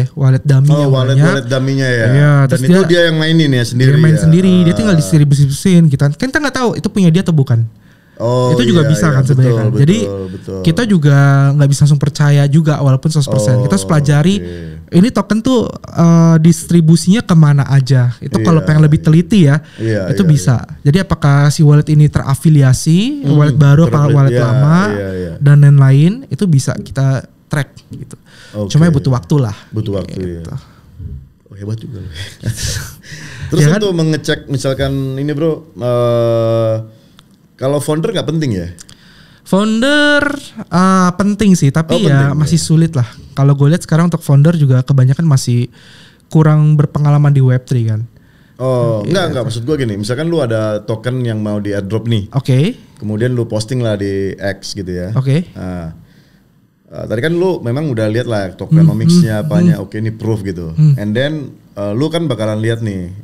dummy yang banyak.
Wallet dummy-nya ya.
Iya,
dan itu dia yang mainin ya sendiri.
Dia main sendiri, dia tinggal distribusin gitu. Kan kita nggak tahu itu punya dia atau bukan.
Oh,
itu juga bisa kan sebenarnya kan. Jadi kita juga nggak bisa langsung percaya juga walaupun 100%. Kita harus pelajari ini token tuh distribusinya kemana aja. Itu kalau pengen lebih teliti ya, itu bisa. Jadi apakah si wallet ini terafiliasi, wallet baru apa wallet lama dan lain-lain, itu bisa kita track gitu. Cuma butuh waktu lah.
Butuh waktu
gitu.
Ya. Oh hebat juga. Terus ya untuk mengecek misalkan ini bro. Kalau founder nggak penting ya?
Founder penting sih, tapi ya masih sulit lah. Kalau gue lihat sekarang untuk founder juga kebanyakan masih kurang berpengalaman di Web3 kan.
Oh, enggak maksud gue gini, misalkan lu ada token yang mau di airdrop nih.
Oke.
Kemudian lu posting lah di X gitu ya.
Oke.
Nah, tadi kan lu memang udah lihat lah tokenomics-nya apanya, oke ini proof gitu. And then lu kan bakalan lihat nih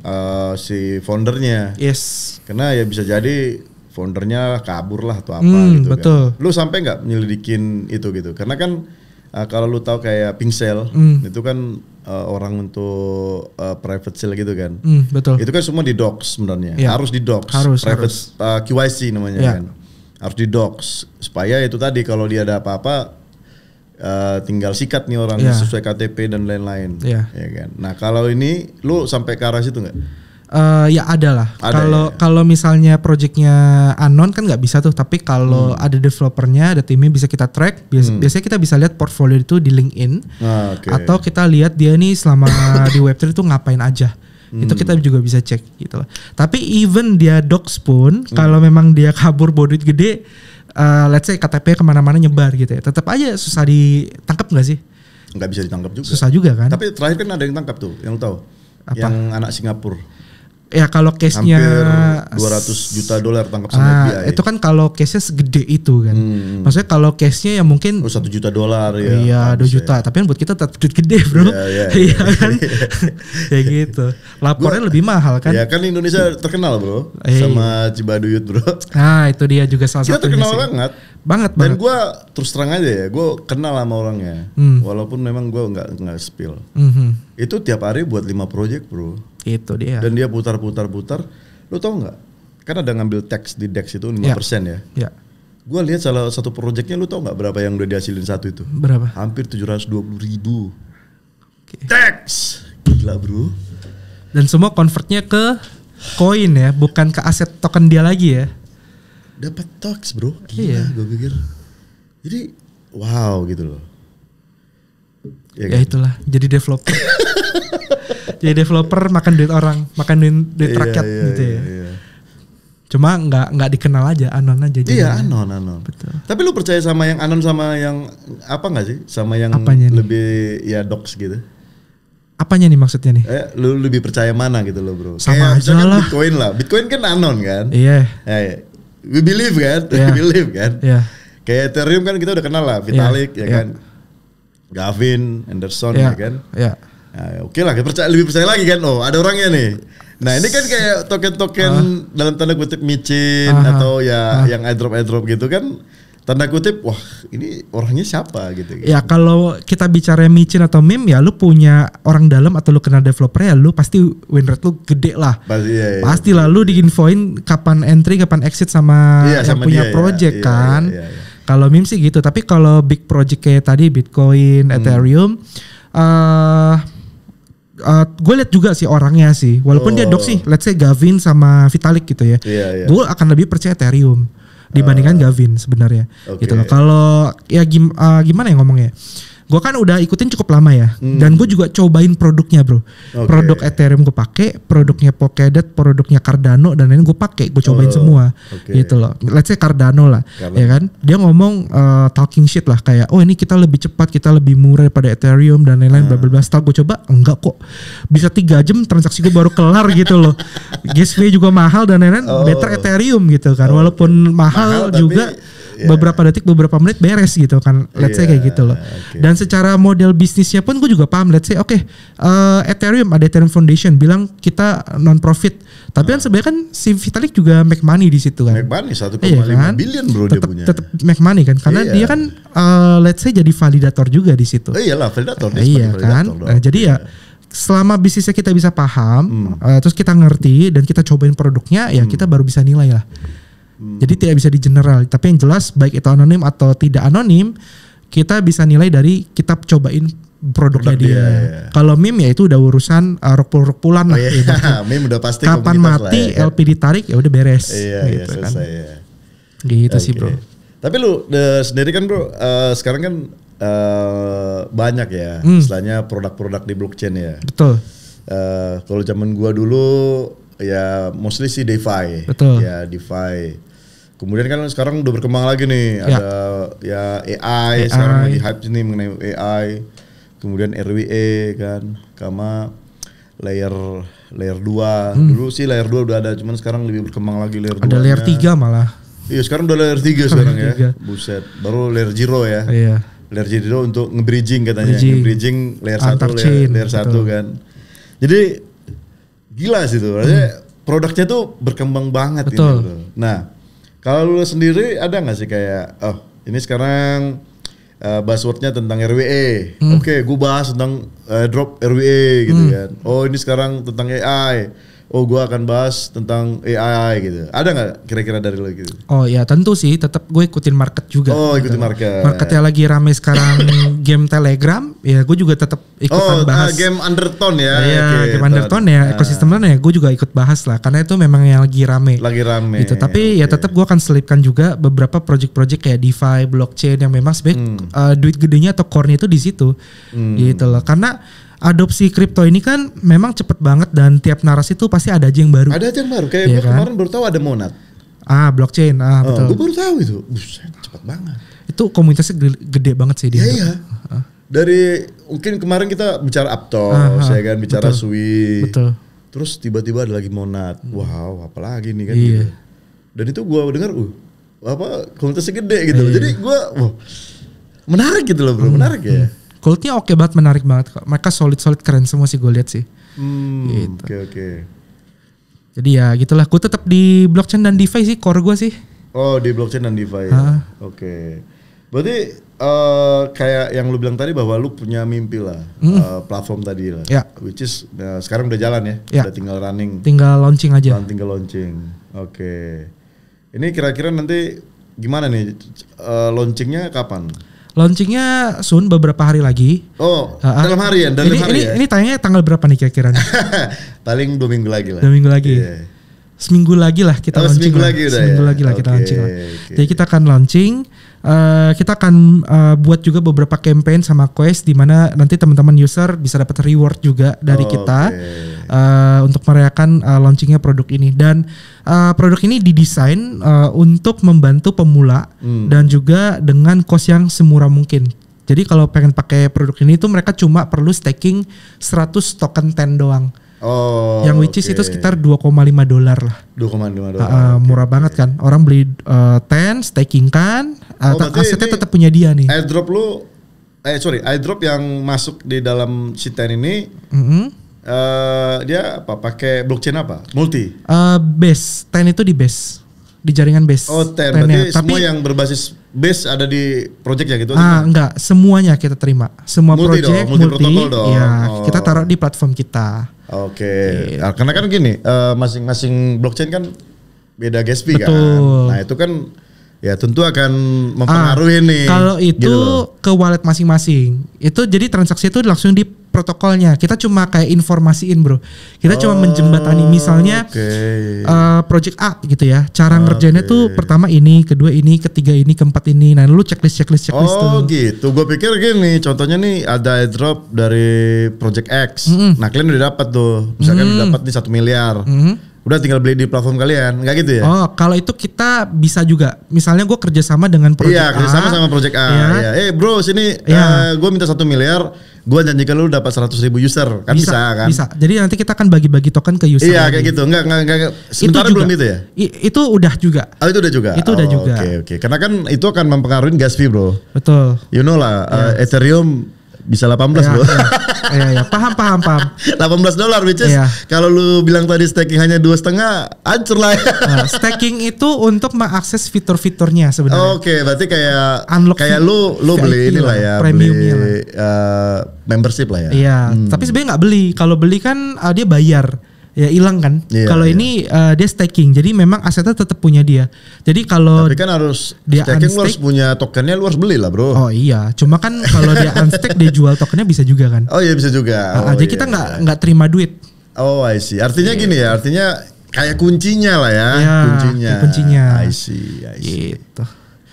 si foundernya.
Yes.
Karena ya bisa jadi foundernya kabur lah atau apa gitu
betul.
Kan. Lu sampai nggak nyelidikin itu gitu? Karena kan kalau lu tahu kayak pink sale itu kan orang untuk private sale gitu kan.
Betul.
Itu kan semua di docs sebenarnya.
Ya.
Harus di docs. Private QYC namanya kan. Harus di docs supaya itu tadi kalau dia ada apa-apa tinggal sikat nih orang sesuai KTP dan lain-lain. Ya kan. Nah kalau ini lu sampai ke arah situ nggak?
Ya ada lah. Kalau misalnya projectnya unknown kan nggak bisa tuh. Tapi kalau ada developernya, ada timnya bisa kita track. Biasanya kita bisa lihat portfolio itu di LinkedIn. Atau kita lihat dia nih selama di Web3 itu ngapain aja. Itu kita juga bisa cek gitu loh. Tapi even dia docs pun, kalau memang dia kabur bawa duit gede, let's say KTP kemana-mana nyebar gitu ya. Tetap aja susah ditangkap nggak sih?
Nggak bisa ditangkap juga.
Susah juga kan.
Tapi terakhir kan ada yang tangkap tuh, yang tahu.
Apa?
Yang anak Singapura.
Ya kalau case-nya
hampir $200 juta tangkap sama FBI.
Itu kan kalau case-nya segede itu kan. Maksudnya kalau case-nya ya mungkin
$1 juta ya.
Iya, 2 juta. Tapi kan buat kita tetap duit gede, Bro. Iya kan? Kayak gitu. Lapornya lebih mahal kan?
Ya kan Indonesia terkenal, Bro. Sama Cibaduyut, Bro.
Nah, itu dia juga salah satu.
Kita terkenal banget.
Banget.
Dan gue terus terang aja ya, gue kenal sama orangnya. Walaupun memang gue nggak spill. Itu tiap hari buat 5 project, Bro.
Itu dia.
Dan dia putar. Lo tau nggak? Kan ada ngambil teks di DEX itu 5% ya.
Iya.
Gue lihat salah satu projectnya, lo tau nggak berapa yang udah dihasilin satu itu?
Berapa?
Hampir 720.000. Teks, gila bro.
Dan semua convertnya ke koin ya, bukan ke aset token dia lagi ya.
Dapat teks bro, gila gue pikir. Jadi wow gitu loh.
Ya kan? Itulah, jadi developer. Jadi developer makan duit orang, makan duit rakyat gitu ya. Iya. Cuma nggak dikenal aja, anon aja.
Iya anon. Betul. Tapi lu percaya sama yang anon sama yang apa nggak sih? Sama yang
apanya
lebih ya docs gitu?
Apanya nih maksudnya nih?
Lu lebih percaya mana gitu loh bro?
Sama
kayak
aja lah.
Bitcoin lah. Bitcoin kan anon kan?
Iya.
We believe kan?
Yeah.
We believe kan?
Iya.
Kayak Ethereum kan kita udah kenal lah. Vitalik ya kan? Gavin, Anderson ya kan?
Iya.
Nah, oke lah, lebih percaya lagi kan? Oh ada orangnya nih. Nah ini kan kayak token-token dalam tanda kutip micin atau yang airdrop gitu kan, tanda kutip wah ini orangnya siapa gitu.
Ya kalau kita bicara micin atau meme ya lu punya orang dalam atau lu kenal developer ya lu pasti win rate lu gede lah. Pasti lah lu diinfoin kapan entry kapan exit sama yang punya project kan. Kalau meme sih gitu, tapi kalau big project kayak tadi Bitcoin, Ethereum gue lihat juga sih orangnya sih, walaupun dia dok sih, let's say Gavin sama Vitalik gitu ya, gue akan lebih percaya Ethereum dibandingkan Gavin sebenarnya, gitu loh. Kalau ya gimana ya ngomongnya, gue kan udah ikutin cukup lama ya, dan gue juga cobain produknya bro, produk Ethereum gue pakai, produknya Polkadot, produknya Cardano dan lain gue pakai, gue cobain semua, gitu loh. Let's say Cardano lah, ya kan, dia ngomong talking shit lah kayak, oh ini kita lebih cepat, kita lebih murah daripada Ethereum dan lain-lain, bla bla bla. Setelah gue coba, enggak kok, bisa 3 jam transaksi gue baru kelar gitu loh. Gas fee juga mahal dan lain-lain, better Ethereum gitu kan, walaupun mahal juga. Beberapa detik, beberapa menit beres gitu kan, let's say kayak gitu loh. Dan secara model bisnisnya pun gue juga paham, let's say Ethereum, ada Ethereum Foundation bilang kita non profit, tapi kan sebenarnya kan si Vitalik juga make money di situ kan.
Make money 1,5 billion bro dia punya.
Tetap make money kan, karena dia kan let's say jadi validator juga di situ.
Iyalah validator.
Iya kan. Jadi ya selama bisnisnya kita bisa paham, terus kita ngerti dan kita cobain produknya, ya kita baru bisa nilai lah. Jadi tidak bisa di general, tapi yang jelas baik itu anonim atau tidak anonim, kita bisa nilai dari kita cobain produknya dia. Kalau meme ya itu udah urusan rok-rokulan lah. Gitu.
Meme udah pasti.
Kapan mati lah, LP ditarik ya udah beres.
Gitu
kan.
Ya.
Gitu sih bro.
Tapi lu sendiri kan bro, sekarang kan banyak ya, istilahnya produk-produk di blockchain ya.
Betul.
Kalau zaman gua dulu ya mostly sih DeFi.
Betul.
Ya DeFi. Kemudian kan sekarang udah berkembang lagi nih, ada ya AI, sekarang lagi hype nih mengenai AI. Kemudian RWA kan, sama layer 2. Dulu sih layer 2 udah ada, cuman sekarang lebih berkembang lagi layer 2.
Ada layer 3 malah.
Iya, sekarang udah layer 3 sekarang ya. Buset, baru layer 0 ya.
Iya.
Layer 0 untuk nge-bridging katanya, nge-bridging layer 1 layer 1 kan. Jadi gila sih tuh, produknya tuh berkembang banget ini bro. Nah, kalau lu sendiri ada nggak sih kayak, oh ini sekarang buzzwordnya tentang RWA, oke, gue bahas tentang drop RWA gitu kan. Oh ini sekarang tentang AI, oh gue akan bahas tentang AI gitu. Ada nggak kira-kira dari lo gitu?
Oh ya tentu sih, tetap gue ikutin market juga.
Oh ikutin market.
Marketnya lagi rame sekarang game Telegram, ya gue juga tetap ikutan bahas.
Game Undertone ya.
Iya, game Undertone ya, ekosistemnya ya gue juga ikut bahas lah, karena itu memang yang lagi rame. Gitu. Tapi ya tetap gue akan selipkan juga beberapa project-project kayak DeFi, blockchain yang memang sebenarnya duit gedenya atau core-nya itu di situ. Gitu loh. Karena adopsi kripto ini kan memang cepet banget dan tiap narasi tuh pasti ada aja yang baru.
Ada aja yang baru. Kayak gue kemarin baru tahu ada Monad.
Blockchain. Betul.
Gue baru tahu itu. Buset, cepet banget.
Itu komunitasnya gede banget sih dia.
Iya. Dari mungkin kemarin kita bicara Aptos, ya kan, bicara Sui.
Betul.
Terus tiba-tiba ada lagi Monad. Wow, apalagi nih kan. Gitu. Dan itu gue dengar, komunitasnya gede gitu. Jadi gue, menarik gitu loh bro, menarik ya.
Kultnya oke banget, menarik banget kok. Mereka solid keren semua sih gue lihat sih.
Gitu. Oke.
Jadi ya gitulah. Gue tetap di blockchain dan DeFi sih core gue sih.
Oh di blockchain dan DeFi ya. Oke. Berarti kayak yang lu bilang tadi bahwa lu punya mimpi lah, platform tadi lah. Which is sekarang udah jalan ya. Udah tinggal running.
Tinggal launching aja.
Tinggal launching. Oke. Ini kira-kira nanti gimana nih launchingnya kapan?
Launchingnya soon, beberapa hari lagi.
Oh, dalam hari ya?
Ini tayangnya tanggal berapa nih kira-kira?
Paling 2 minggu lagi lah.
2 minggu lagi. Seminggu lagi lah kita launching. Seminggu lagi lah kita launching lah. Jadi kita akan launching. Kita akan buat juga beberapa campaign sama Quest di mana nanti teman-teman user bisa dapat reward juga dari kita untuk merayakan launchingnya produk ini. Dan produk ini didesain untuk membantu pemula dan juga dengan cost yang semurah mungkin. Jadi kalau pengen pakai produk ini tuh mereka cuma perlu staking 100 token TEN doang.
Oh.
Yang which is itu sekitar $2,5 lah.
$2,5.
Murah banget kan. Orang beli TEN, staking kan, asetnya tetap punya dia nih.
Airdrop yang masuk di dalam si TEN ini, dia apa? Pakai blockchain apa? Multi.
Base. TEN itu di base. Di jaringan base.
Oh, TEN. Berarti semua yang berbasis base ada di project ya gitu?
Enggak, semuanya kita terima. Semua multi project multi
protokol dong.
Ya, kita taruh di platform kita.
Oke. Nah, karena kan gini, masing-masing blockchain kan beda gas fee kan. Nah, itu kan ya tentu akan mempengaruhi nih.
Kalau itu gitu ke wallet masing-masing. Itu jadi transaksi itu langsung di protokolnya. Kita cuma kayak informasiin, bro. Kita cuma menjembatani misalnya project A gitu ya. Cara ngerjainnya tuh pertama ini, kedua ini, ketiga ini, keempat ini. Nah, lu checklist tuh.
Oh gitu. Gue pikir gini, contohnya nih ada airdrop dari project X. Nah, kalian udah dapat tuh. Misalkan udah dapat di 1 miliar. Udah tinggal beli di platform kalian, nggak gitu ya?
Oh, kalau itu kita bisa juga. Misalnya gue kerjasama dengan project A.
Iya, kerjasama sama project A. Iya. Bro, sini gue minta 1 miliar, gue janjikan lu dapat 100.000 user, kan bisa kan?
Bisa. Jadi nanti kita akan bagi-bagi token ke user.
Iya, kayak gitu. Enggak. Sementara belum itu ya?
Itu udah juga.
Oh, itu udah juga. Oke. Karena kan itu akan mempengaruhi gas fee, bro.
Betul.
You know lah, Ethereum bisa 18 bro.
Iya, paham.
$18 which is kalau lu bilang tadi staking hanya 2,5, hancur lah.
Staking itu untuk mengakses fitur-fiturnya sebenarnya.
Oke, berarti kayak
unlock
kayak lu beli inilah ya,
premiumnya
beli membership lah ya.
Iya, tapi sebenarnya nggak beli. Kalau beli kan dia bayar. Ya hilang kan. Kalau ini dia staking, jadi memang asetnya tetap punya dia. Jadi kalau
tapi kan harus dia staking, lu harus punya tokennya, lu harus beli lah bro.
Oh iya, cuma kan kalau dia unstake dia jual tokennya bisa juga kan.
Oh iya bisa juga.
Jadi kita nggak terima duit.
Oh I see. Artinya gini ya, artinya kayak kuncinya lah ya.
Kuncinya.
I see.
Gitu.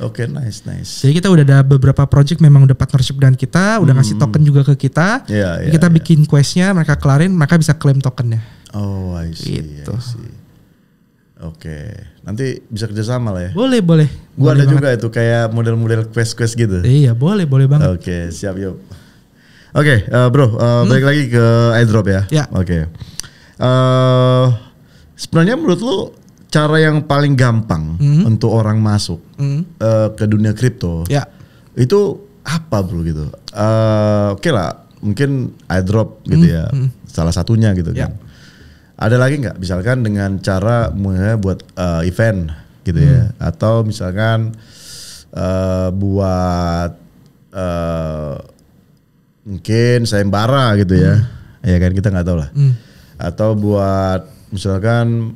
Oke, nice.
Jadi kita udah ada beberapa project memang udah partnership dengan kita, udah ngasih token juga ke kita. Kita bikin questnya, mereka kelarin, mereka bisa klaim tokennya.
Oh, I see.
Gitu.
Oke, nanti bisa kerjasama lah ya.
Boleh.
Gua ada juga itu kayak model-model quest gitu.
Iya, boleh banget.
Oke, siap yuk. Oke, bro, balik lagi ke airdrop ya. Oke. Sebenarnya menurut lu cara yang paling gampang untuk orang masuk ke dunia kripto itu apa bro gitu? Oke lah, mungkin airdrop gitu ya, salah satunya gitu kan. Ada lagi nggak? Misalkan dengan cara buat event gitu ya, atau misalkan buat mungkin sayembara gitu ya, ya kan kita nggak tahu lah. Atau buat misalkan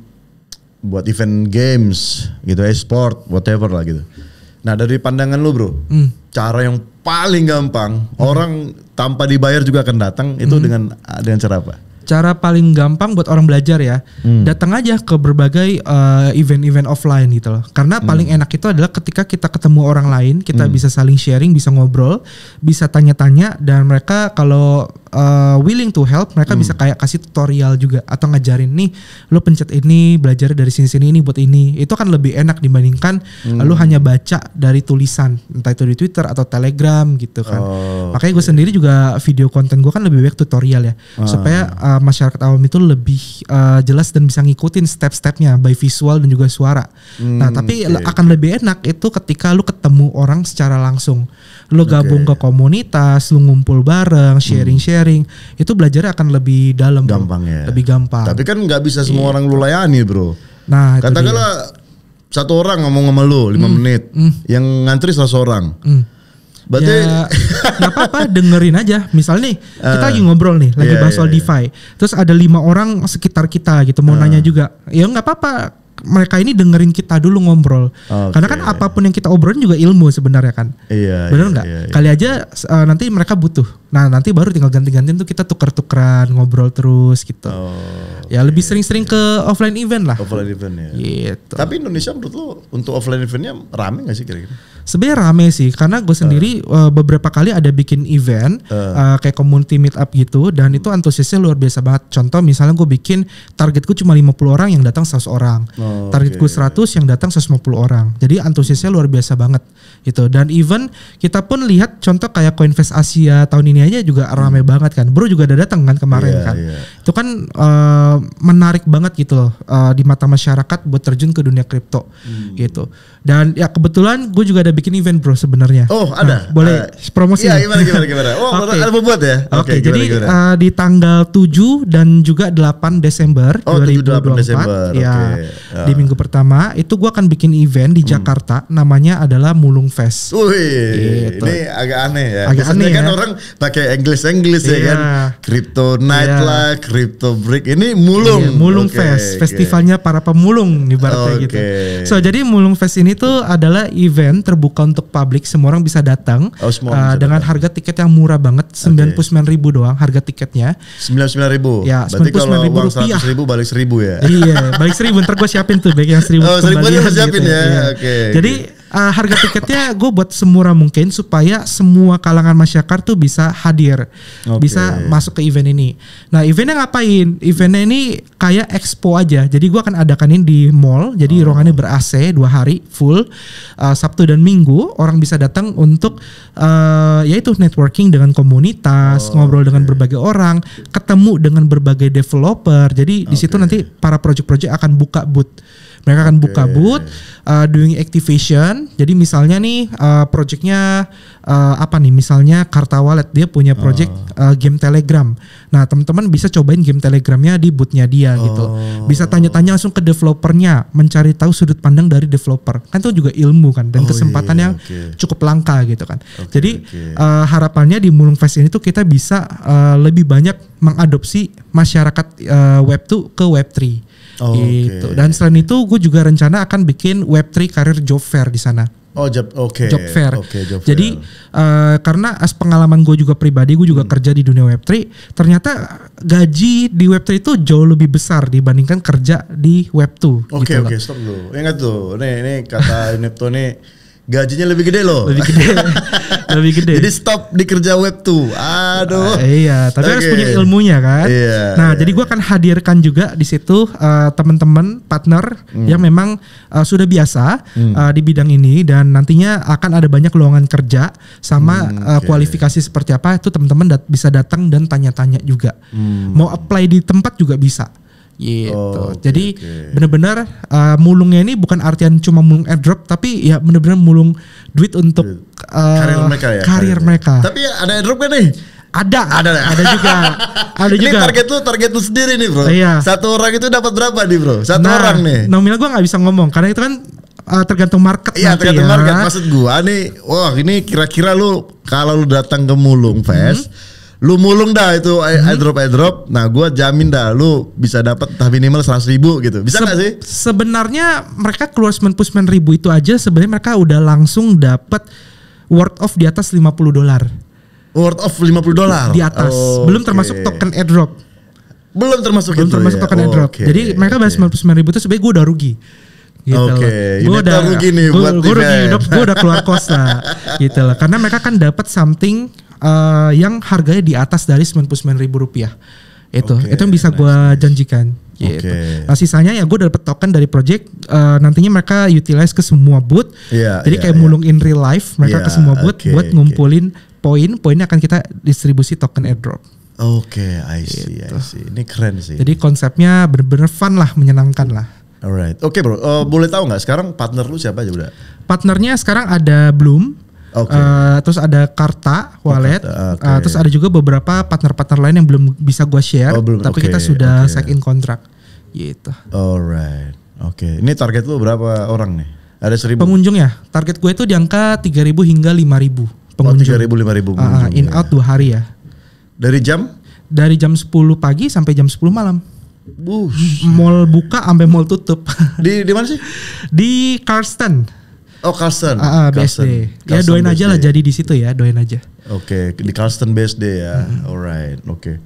buat event games gitu, e-sport, whatever lah gitu. Nah dari pandangan lu bro, cara yang paling gampang orang tanpa dibayar juga akan datang itu dengan cara apa?
Cara paling gampang buat orang belajar ya, datang aja ke berbagai event-event offline gitu loh. Karena paling enak itu adalah ketika kita ketemu orang lain, kita bisa saling sharing, bisa ngobrol, bisa tanya-tanya, dan mereka kalau willing to help, mereka bisa kayak kasih tutorial juga atau ngajarin nih, lo pencet ini, belajar dari sini-sini ini buat ini. Itu kan lebih enak dibandingkan lo hanya baca dari tulisan, entah itu di Twitter atau Telegram gitu kan. Makanya gue sendiri juga video konten gue kan lebih banyak tutorial ya, supaya masyarakat awam itu lebih jelas dan bisa ngikutin step-stepnya by visual dan juga suara. Nah tapi akan lebih enak itu ketika lu ketemu orang secara langsung. Lu gabung ke komunitas, lu ngumpul bareng, sharing-sharing, itu belajarnya akan lebih dalam. Lebih gampang.
Tapi kan nggak bisa semua orang lu layani bro.
Nah
katakanlah satu orang ngomong sama lu 5 menit, yang ngantri 100 orang. Berarti
ya nggak apa-apa, dengerin aja. Misalnya nih kita lagi ngobrol nih, lagi bahas soal DeFi, terus ada 5 orang sekitar kita gitu mau nanya juga, ya nggak apa-apa. Mereka ini dengerin kita dulu ngobrol, karena kan apapun yang kita obrolin juga ilmu sebenarnya kan. Bener nggak? Kali aja nanti mereka butuh. Nah nanti baru tinggal ganti-gantian tuh kita tuker-tukeran ngobrol terus gitu. Ya lebih sering-sering ke offline event lah.
Offline event ya.
Gitu.
Tapi Indonesia menurut lo untuk offline eventnya rame gak sih kira-kira?
Sebenarnya rame sih karena gue sendiri beberapa kali ada bikin event kayak community meet up gitu dan itu antusiasnya luar biasa banget. Contoh misalnya gue bikin targetku cuma 50 orang yang datang 100 orang. Targetku 100 yang datang 150 orang. Jadi antusiasnya luar biasa banget gitu. Dan even kita pun lihat contoh kayak Coinvest Asia tahun ini aja juga rame banget kan. Bro juga ada datang kan kemarin kan. Itu kan menarik banget gitu loh di mata masyarakat buat terjun ke dunia kripto gitu. Dan ya kebetulan gue juga ada bikin event bro sebenarnya.
Oh ada?
Nah, boleh promosi?
Iya gimana? Oh ada membuat ya?
Oke, jadi di tanggal 7 dan juga 8 Desember 2024
Desember.
Ya, di minggu pertama itu gue akan bikin event di Jakarta namanya adalah Mulung Fest.
Wih, gitu. Ini agak aneh ya.
Agak
biasanya
aneh
kan
ya.
orang pakai English ya kan. Crypto Night lah, Crypto Break. Ini Mulung.
Mulung Fest, festivalnya para pemulung ibaratnya gitu. So jadi Mulung Fest ini tuh adalah event terbuka untuk publik, semua orang bisa datang dengan harga tiket yang murah banget, 99.000 doang harga tiketnya.
99.000.
Ya,
berarti kalau uang
100.000
100.000 balik 1.000 ya.
Iya, balik 1.000 ntar gue siapin tuh baik yang 1.000 kembalian
siapin
gitu,
ya.
Jadi harga tiketnya gue buat semurah mungkin supaya semua kalangan masyarakat tuh bisa hadir, bisa masuk ke event ini. Nah eventnya ngapain? Eventnya ini kayak expo aja. Jadi gue akan adakan ini di mall. Jadi ruangannya ber-AC 2 hari full, Sabtu dan Minggu orang bisa datang untuk yaitu networking dengan komunitas, ngobrol dengan berbagai orang, ketemu dengan berbagai developer. Jadi di situ nanti para project-project akan buka booth. Mereka akan buka booth, doing activation. Jadi misalnya nih projectnya apa nih? Misalnya Karta Wallet dia punya project game Telegram. Nah teman-teman bisa cobain game Telegramnya di boothnya dia gitu. Bisa tanya-tanya langsung ke developernya, mencari tahu sudut pandang dari developer. Kan itu juga ilmu kan dan kesempatan yang cukup langka gitu kan. Jadi harapannya di Mulung Fest ini tuh kita bisa lebih banyak mengadopsi masyarakat Web 2 ke Web 3. Gitu. Dan selain itu gue juga rencana akan bikin Web3 Career Job Fair di sana.
Job
fair.
Job
Jadi
fair.
Karena as pengalaman gue juga pribadi, gue juga kerja di dunia Web3. Ternyata gaji di Web3 itu jauh lebih besar dibandingkan kerja di Web2.
Oke, stop dulu. Ingat tuh, nih kata Nepto nih gajinya lebih gede loh.
Lebih gede.
Jadi stop di kerja Web tuh. Aduh.
Iya, tapi harus punya ilmunya kan. Jadi gue akan hadirkan juga di situ teman-teman partner yang memang sudah biasa di bidang ini dan nantinya akan ada banyak lowongan kerja sama kualifikasi seperti apa itu teman-teman bisa datang dan tanya-tanya juga. Mau apply di tempat juga bisa. Gitu. Jadi benar-benar mulungnya ini bukan artian cuma mulung airdrop tapi ya benar-benar mulung duit untuk karir mereka.
Tapi ada airdrop kan nih?
Ada juga.
Ini target lu sendiri nih bro.
Iya.
Satu orang itu dapat berapa nih bro? Orang nih.
Nominal gue nggak bisa ngomong karena itu kan tergantung market.
Iya tergantung market. Maksud gua nih, wah ini kira-kira lu kalau lu datang ke Mulung Fest, lu mulung dah itu airdrop. Nah gua jamin dah lu bisa dapat entah minimal 100.000 gitu. Bisa nggak sih?
Sebenarnya mereka keluar 99.000 itu aja sebenarnya mereka udah langsung dapat worth of di atas $50.
Worth of $50
di atas. Belum termasuk token airdrop.
Belum termasuk
token airdrop. Jadi mereka bayar 99.000 itu sebenarnya gue udah rugi. Gitu
gue udah rugi nih buat
gue udah keluar kos lah gitu lah. Karena mereka kan dapat something yang harganya di atas dari $99.000 itu yang bisa gue janjikan gitu. Nah sisanya ya gue dapat token dari project nantinya mereka utilize ke semua booth. Jadi kayak mulung in real life mereka ke semua booth buat ngumpulin poinnya akan kita distribusi token airdrop.
I see. Ini keren sih.
Jadi konsepnya bener-bener fun lah, menyenangkan lah.
Alright, bro. Boleh tahu nggak sekarang partner lu siapa aja udah?
Partnernya sekarang ada Bloom, terus ada Karta Wallet, terus ada juga beberapa partner-partner lain yang belum bisa gue share, tapi kita sudah sign in kontrak, gitu.
Alright, Ini target lu berapa orang nih? Ada 1.000
pengunjung ya? Target gue itu di angka 3.000 hingga 5.000 pengunjung.
3.000 5.000 pengunjung.
In out 2 hari ya.
Dari jam?
Dari jam 10 pagi sampai jam 10 malam. Mall buka sampai mall tutup.
Di mana sih?
Di Karsten.
Karsten.
BSD. Ya doain aja lah jadi di situ ya, doain aja.
Oke, di Carlston BSD ya. Alright, oke.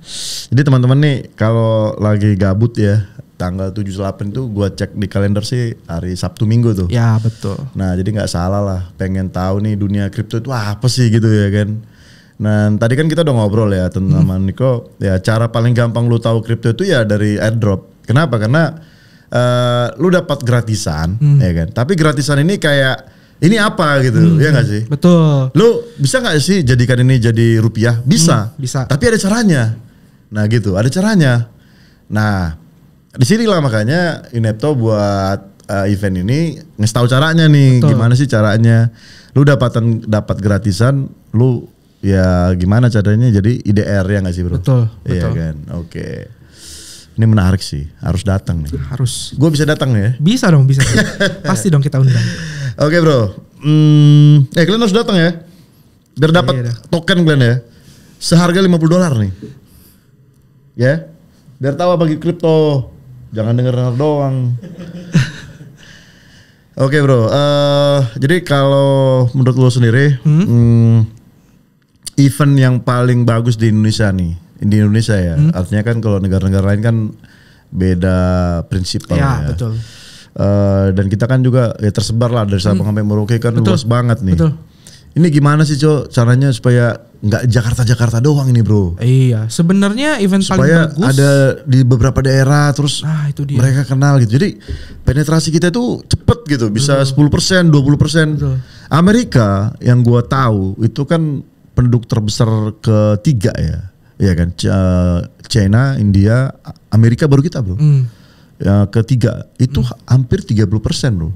Jadi teman-teman nih kalau lagi gabut ya, tanggal 7-8 tuh gua cek di kalender sih hari Sabtu Minggu tuh.
Ya betul.
Nah jadi nggak salah lah, pengen tahu nih dunia kripto itu apa sih gitu ya kan. Nah tadi kan kita udah ngobrol ya tentang Niko, ya cara paling gampang lu tahu kripto itu ya dari airdrop. Kenapa? Karena lu dapat gratisan ya kan. Tapi gratisan ini kayak ini apa gitu, ya nggak sih?
Betul.
Lu bisa nggak sih jadikan ini jadi rupiah? Bisa.
Bisa.
Tapi ada caranya. Nah gitu, ada caranya. Nah disinilah makanya Inepto buat event ini ngasih tahu caranya nih. Betul. Gimana sih caranya? Lu dapat gratisan, lu ya gimana caranya jadi IDR ya nggak sih bro?
Betul.
Iya kan. Oke. Ini menarik sih, harus datang nih.
Harus.
Gue bisa datang ya?
Bisa dong, bisa. Pasti dong kita undang.
Oke bro, kalian harus datang ya, biar dapat token kalian ya, seharga $50 nih, ya, biar tahu apa kripto, jangan denger doang. Oke bro, jadi kalau menurut lo sendiri, event yang paling bagus di Indonesia nih, di Indonesia ya, artinya kan kalau negara-negara lain kan beda prinsip
ya.
Ya.
Betul.
Dan kita kan juga ya tersebar lah dari Sabang sampai Merauke kan luas banget nih.
Betul.
Ini gimana sih Cok caranya supaya nggak Jakarta doang ini bro?
Iya, sebenarnya event
supaya
paling bagus
ada di beberapa daerah terus
itu dia.
Mereka kenal gitu. Jadi penetrasi kita itu cepet gitu, bisa 10%, 20%. Betul. Amerika yang gua tahu itu kan penduduk terbesar ketiga ya. Iya kan, China, India, Amerika baru kita bro. Ya, ketiga itu hampir 30% bro.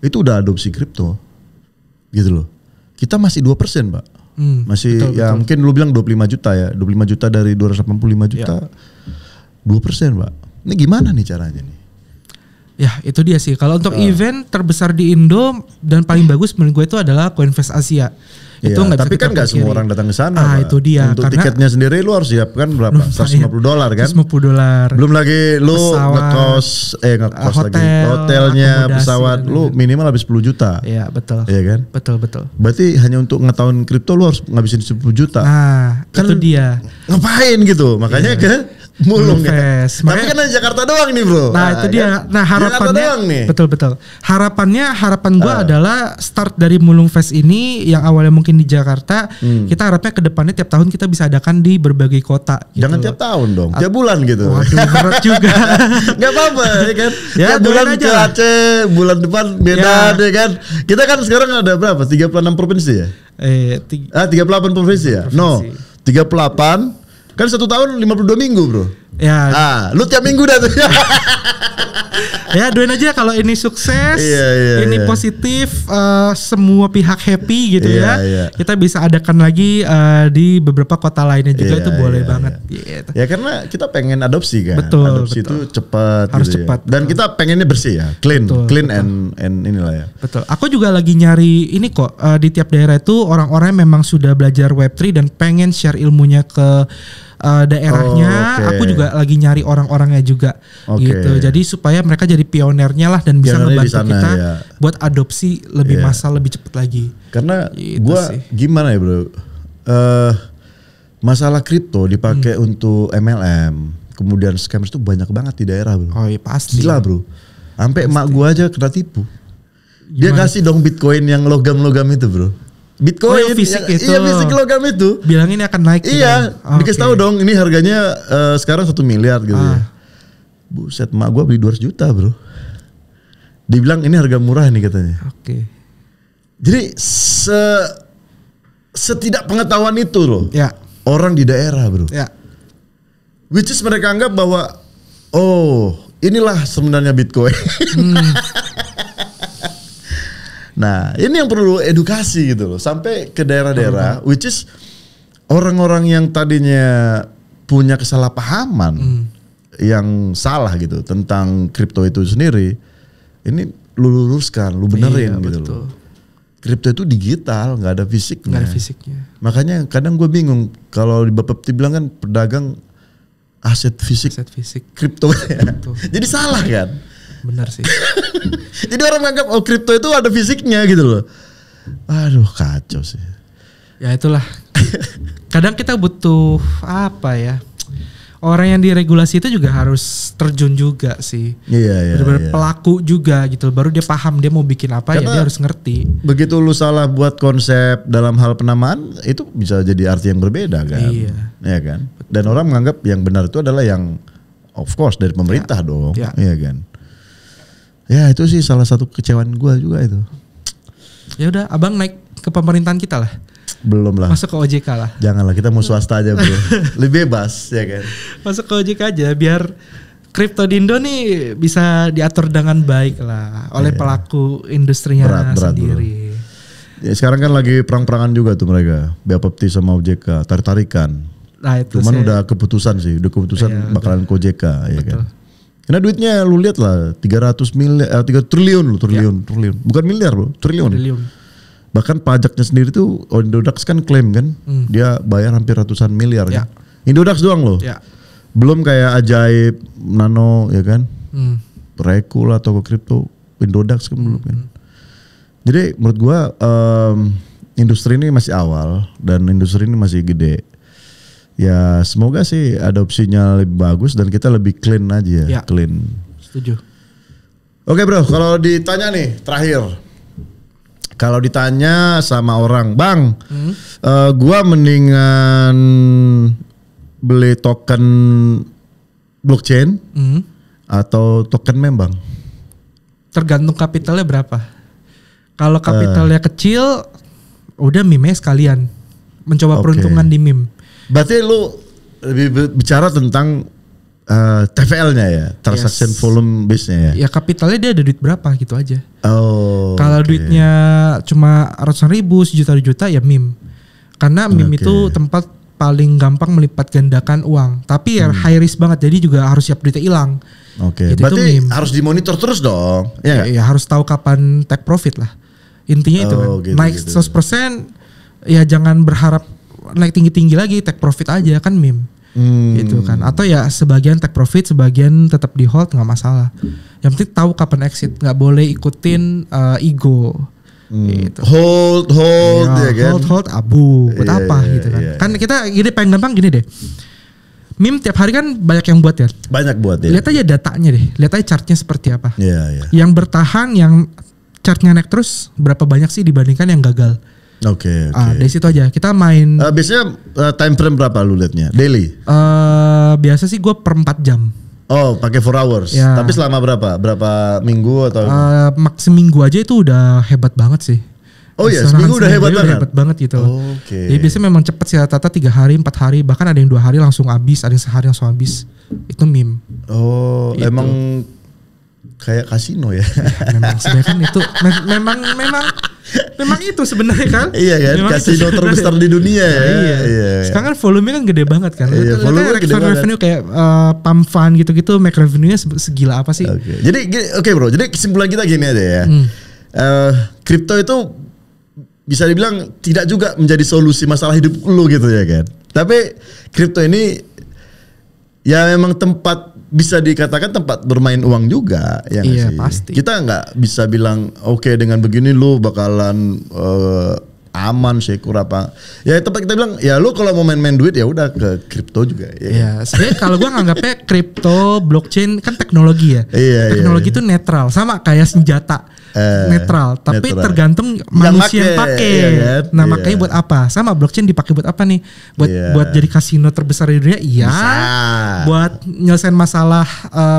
Itu udah adopsi kripto gitu loh. Kita masih 2% Pak. Masih betul, ya betul. Mungkin lu bilang 25 juta ya. 25 juta dari 285 juta. Ya. 2% Pak. Ini gimana nih caranya nih?
Ya itu dia sih. Kalau untuk event terbesar di Indo dan paling bagus menurut gue itu adalah Coinvest Asia. Itu
ya, tapi kan nggak semua orang datang ke sana.
Itu dia.
Untuk tiketnya sendiri lu harus siapkan berapa? $150 kan?
$150.
Belum lagi lu ngekos lagi hotelnya, pesawat lu minimal habis 10 juta.
Iya betul.
Iya kan?
Betul.
Berarti hanya untuk ngetahuin kripto lu harus ngabisin 10 juta.
Nah kan itu dia.
Ngapain gitu? Makanya Mulung ya. Tapi kan di Jakarta doang nih bro.
Nah itu dia. Nah harapannya betul. Harapan gua adalah start dari Mulung Fest ini yang awalnya mungkin di Jakarta, kita harapnya ke depannya tiap tahun kita bisa adakan di berbagai kota. Gitu.
Jangan tiap tahun dong, tiap bulan gitu.
Waduh berat juga.
Gak apa-apa ya kan.
Ya
bulan
aja.
Ke Aceh, bulan depan beda ya kan. Kita kan sekarang ada berapa? 36 provinsi ya? 38 provinsi ya? No, 38. Kan 1 tahun 52 minggu bro.
Ya.
Lu tiap minggu dah tuh.
Ya doain aja kalau ini sukses, ini positif, semua pihak happy gitu ya. Kita bisa adakan lagi di beberapa kota lainnya juga itu boleh banget. Gitu.
Ya karena kita pengen adopsi kan.
Betul.
Adopsi itu cepat.
Harus
gitu
cepat.
Ya. Dan kita pengennya bersih ya, clean and inilah ya.
Betul. Aku juga lagi nyari ini kok di tiap daerah itu orang-orang memang sudah belajar Web3 dan pengen share ilmunya ke daerahnya. Aku juga lagi nyari orang-orangnya juga gitu. Jadi supaya mereka jadi pionernya lah dan bisa ngebantu sana, kita buat adopsi lebih massal lebih cepat lagi.
Karena gitu gua gimana ya bro, masalah kripto dipakai untuk MLM, kemudian scammers itu banyak banget di daerah bro.
Oh iya pasti.
Gila bro, sampai emak gua aja kena tipu. Dia kasih dong Bitcoin yang logam-logam itu bro. Bitcoin
fisik itu.
Iya fisik logam itu.
Bilang ini akan naik.
Iya, dikasih tahu dong ini harganya sekarang 1 miliar gitu ya. Buset, mak gua beli 200 juta bro. Dibilang ini harga murah nih katanya. Jadi setidak pengetahuan itu loh. Orang di daerah bro. Which is mereka anggap bahwa inilah sebenarnya Bitcoin. Nah ini yang perlu edukasi gitu loh, sampai ke daerah-daerah, which is orang-orang yang tadinya punya kesalahpahaman yang salah gitu tentang kripto itu sendiri, ini lu luruskan, lu benerin gitu loh. Kripto itu digital, nggak ada fisiknya. Makanya kadang gue bingung kalau di Bapepti bilang kan pedagang aset fisik. Kripto ya. Jadi salah kan?
Benar sih.
Jadi orang menganggap kripto itu ada fisiknya gitu loh. Aduh kacau sih.
Ya itulah. Kadang kita butuh apa ya? Orang yang diregulasi itu juga harus terjun juga sih.
Iya.
Benar-benar pelaku juga gitu. Baru dia paham dia mau bikin apa. Karena ya dia harus ngerti.
Begitu lu salah buat konsep dalam hal penamaan, itu bisa jadi arti yang berbeda kan. Iya kan. Dan orang menganggap yang benar itu adalah yang of course dari pemerintah dong. Iya kan. Ya itu sih salah satu kecewaan gue juga itu.
Ya udah, abang naik ke pemerintahan kita lah.
Belum lah.
Masuk ke OJK lah.
Janganlah, kita mau swasta aja bro. Lebih bebas ya kan.
Masuk ke OJK aja biar kripto di Indo nih bisa diatur dengan baik lah oleh pelaku industrinya berat, sendiri.
Ya, sekarang kan lagi perang-perangan juga tuh mereka. Bapepti sama OJK, tarik-tarikan. Nah, itu cuman udah keputusan sih, bakalan ke OJK ya kan. Karena duitnya lu lihat lah 3 triliun. Bukan miliar bro, triliun. Bahkan pajaknya sendiri tuh Indodax kan klaim kan dia bayar hampir ratusan miliar kan. Indodax doang loh. Belum kayak Ajaib, Nano ya kan. Reku lah toko kripto, Indodax kan belum kan. Jadi menurut gua industri ini masih awal dan industri ini masih gede. Ya semoga sih adopsinya lebih bagus dan kita lebih clean aja ya. Clean.
Setuju.
Oke bro, kalau ditanya nih terakhir. Kalau ditanya sama orang, bang, gua mendingan beli token blockchain atau token meme bang?
Tergantung kapitalnya berapa. Kalau kapitalnya kecil, udah meme sekalian. Mencoba peruntungan di meme.
Berarti lu lebih bicara tentang TVL-nya ya, transaction volume base-nya ya.
Ya kapitalnya dia ada duit berapa gitu aja. Kalau duitnya cuma ratusan ribu, sejuta ya meme. Karena meme itu tempat paling gampang melipat gandakan uang. Tapi ya high risk banget, jadi juga harus siap duitnya hilang.
Gitu, berarti harus dimonitor terus dong.
Ya harus tahu kapan take profit lah. Intinya itu kan. Naik 100% ya jangan berharap naik tinggi-tinggi lagi, take profit aja kan meme. Gitu kan. Atau ya sebagian take profit, sebagian tetap di hold, nggak masalah. Yang penting tahu kapan exit, nggak boleh ikutin ego. Gitu.
Hold ya kan.
Hold abu buat apa gitu kan. Kan kita gini paling gampang gini deh. Meme tiap hari kan banyak yang buat ya.
Banyak buat ya.
Lihat aja datanya deh, lihat aja chartnya seperti apa.
Iya.
Yang bertahan, yang chartnya naik terus berapa banyak sih dibandingkan yang gagal.
Oke.
Dari situ aja kita main.
Biasanya time frame berapa lu liatnya? Daily?
Biasa sih gue per 4 jam.
Oh, pakai 4 hours. Ya. Tapi selama berapa? Berapa minggu atau?
Max seminggu aja itu udah hebat banget sih.
Oh iya, seminggu udah hebat banget.
Hebat banget gitu loh. Jadi biasanya memang cepat sih, rata-rata 3 hari, 4 hari, bahkan ada yang 2 hari langsung habis, ada yang sehari langsung habis. Itu meme.
Oh, gitu. Emang kayak kasino ya?
Memang sebenarnya kan itu memang itu sebenarnya kan.
Iya kan, memang kasino terbesar di dunia ya.
Iya. Sekarang kan volumenya kan gede banget kan.
Iya, volumenya gede banget.
Revenue kayak pump fund gitu-gitu, make revenue-nya segila apa sih?
Jadi bro, jadi kesimpulan kita gini aja ya. Kripto itu bisa dibilang tidak juga menjadi solusi masalah hidup lu gitu ya kan. Tapi kripto ini ya memang tempat, bisa dikatakan tempat bermain uang juga ya.
Iya
sih?
pasti.
Kita nggak bisa bilang oke, dengan begini lu bakalan aman, secure apa. Ya tempat kita bilang ya lu kalau mau main-main duit ya udah ke kripto juga ya.
Iya, sebenarnya kalau gua nganggapnya kripto, blockchain kan teknologi ya. Teknologi itu netral, sama kayak senjata. Netral, tapi tergantung manusia yang pakai.
Iya kan?
Nah, makanya buat apa? Sama blockchain dipakai buat apa nih? Buat jadi kasino terbesar di dunia? Iya. Buat nyelesain masalah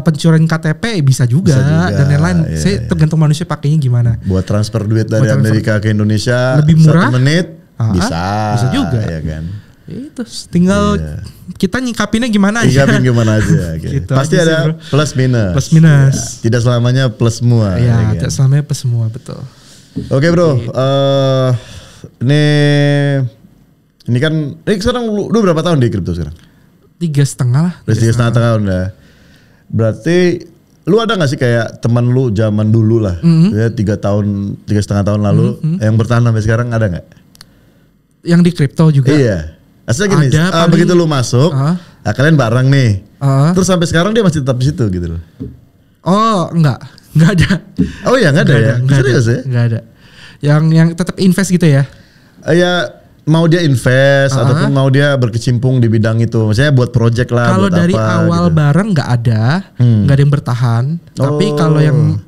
pencurian KTP bisa juga dan lain-lain. Saya tergantung manusia pakainya gimana.
Buat transfer duit dari Amerika ke Indonesia
lebih murah,
1 menit bisa
juga
ya kan.
Itu tinggal kita nyikapinnya gimana aja.
Gitu. Pasti ada plus minus. Ya, tidak selamanya plus semua.
Ya kan? Tidak selamanya plus semua, betul.
Oke bro, ini kan sekarang lu berapa tahun di kripto sekarang?
3,5 lah.
3,5 tahun ya. Berarti lu ada gak sih kayak teman lu zaman dulu lah, ya 3,5 tahun lalu yang bertahan sampai sekarang, ada nggak?
Yang di kripto juga?
Iya. Aslinya gini, begitu lu masuk, kalian bareng nih, terus sampai sekarang dia masih tetap di situ gitu loh.
Oh nggak ada.
Oh iya nggak ada ya? Serius ya?
Nggak ada. Yang tetap invest gitu ya?
Ya mau dia invest ataupun mau dia berkecimpung di bidang itu, maksudnya buat project lah.
Kalau dari
apa,
awal
gitu.
bareng nggak ada yang bertahan. Tapi kalau yang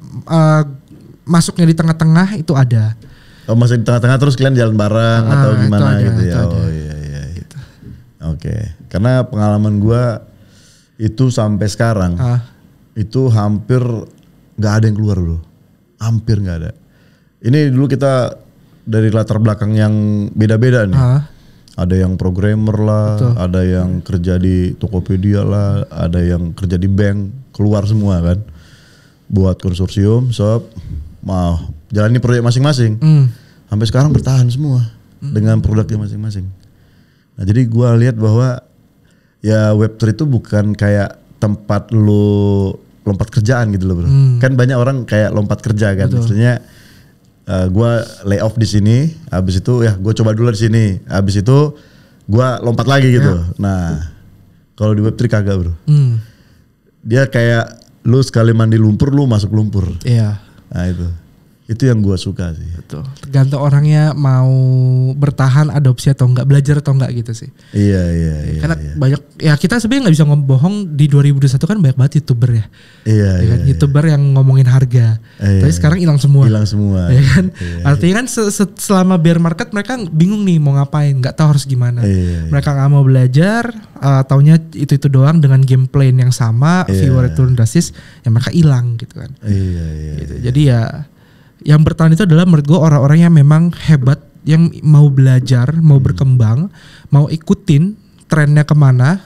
masuknya di tengah-tengah itu ada.
Oh, masih di tengah-tengah terus kalian jalan bareng atau gimana gitu ya? Oh iya. Gitu. Oke. Karena pengalaman gua itu sampai sekarang itu hampir nggak ada yang keluar bro. Hampir nggak ada. Ini dulu kita dari latar belakang yang beda-beda nih. Ada yang programmer lah, ada yang kerja di Tokopedia lah, ada yang kerja di bank, keluar semua kan. Buat konsorsium, mau jalani proyek masing-masing. Sampai sekarang bertahan semua dengan produknya masing-masing. Nah, jadi gua lihat bahwa ya Web3 itu bukan kayak tempat lu lompat kerjaan gitu loh bro. Kan banyak orang kayak lompat kerja kan. Maksudnya gue lay off di sini, habis itu ya gue coba dulu di sini, habis itu gue lompat lagi gitu. Nah, kalau di Web3 kagak bro. Dia kayak lu sekali mandi lumpur, lu masuk lumpur.
Iya.
Nah itu yang gue suka sih.
Betul. Tergantung orangnya mau bertahan, adopsi atau enggak, belajar atau enggak gitu sih.
Iya.
Karena banyak, ya kita sebenarnya nggak bisa ngomong di 2021 kan banyak banget YouTuber ya. Iya. YouTuber yang ngomongin harga. Tapi sekarang hilang semua.
Hilang semua.
Ya kan? Artinya kan selama bear market mereka bingung nih mau ngapain, nggak tahu harus gimana. Mereka nggak mau belajar, taunya itu doang dengan game plan yang sama, viewer turun drastis, ya mereka hilang gitu kan. Gitu. Jadi ya yang bertahan itu adalah menurut gue orang-orang yang memang hebat, yang mau belajar, mau berkembang, mau ikutin trennya kemana,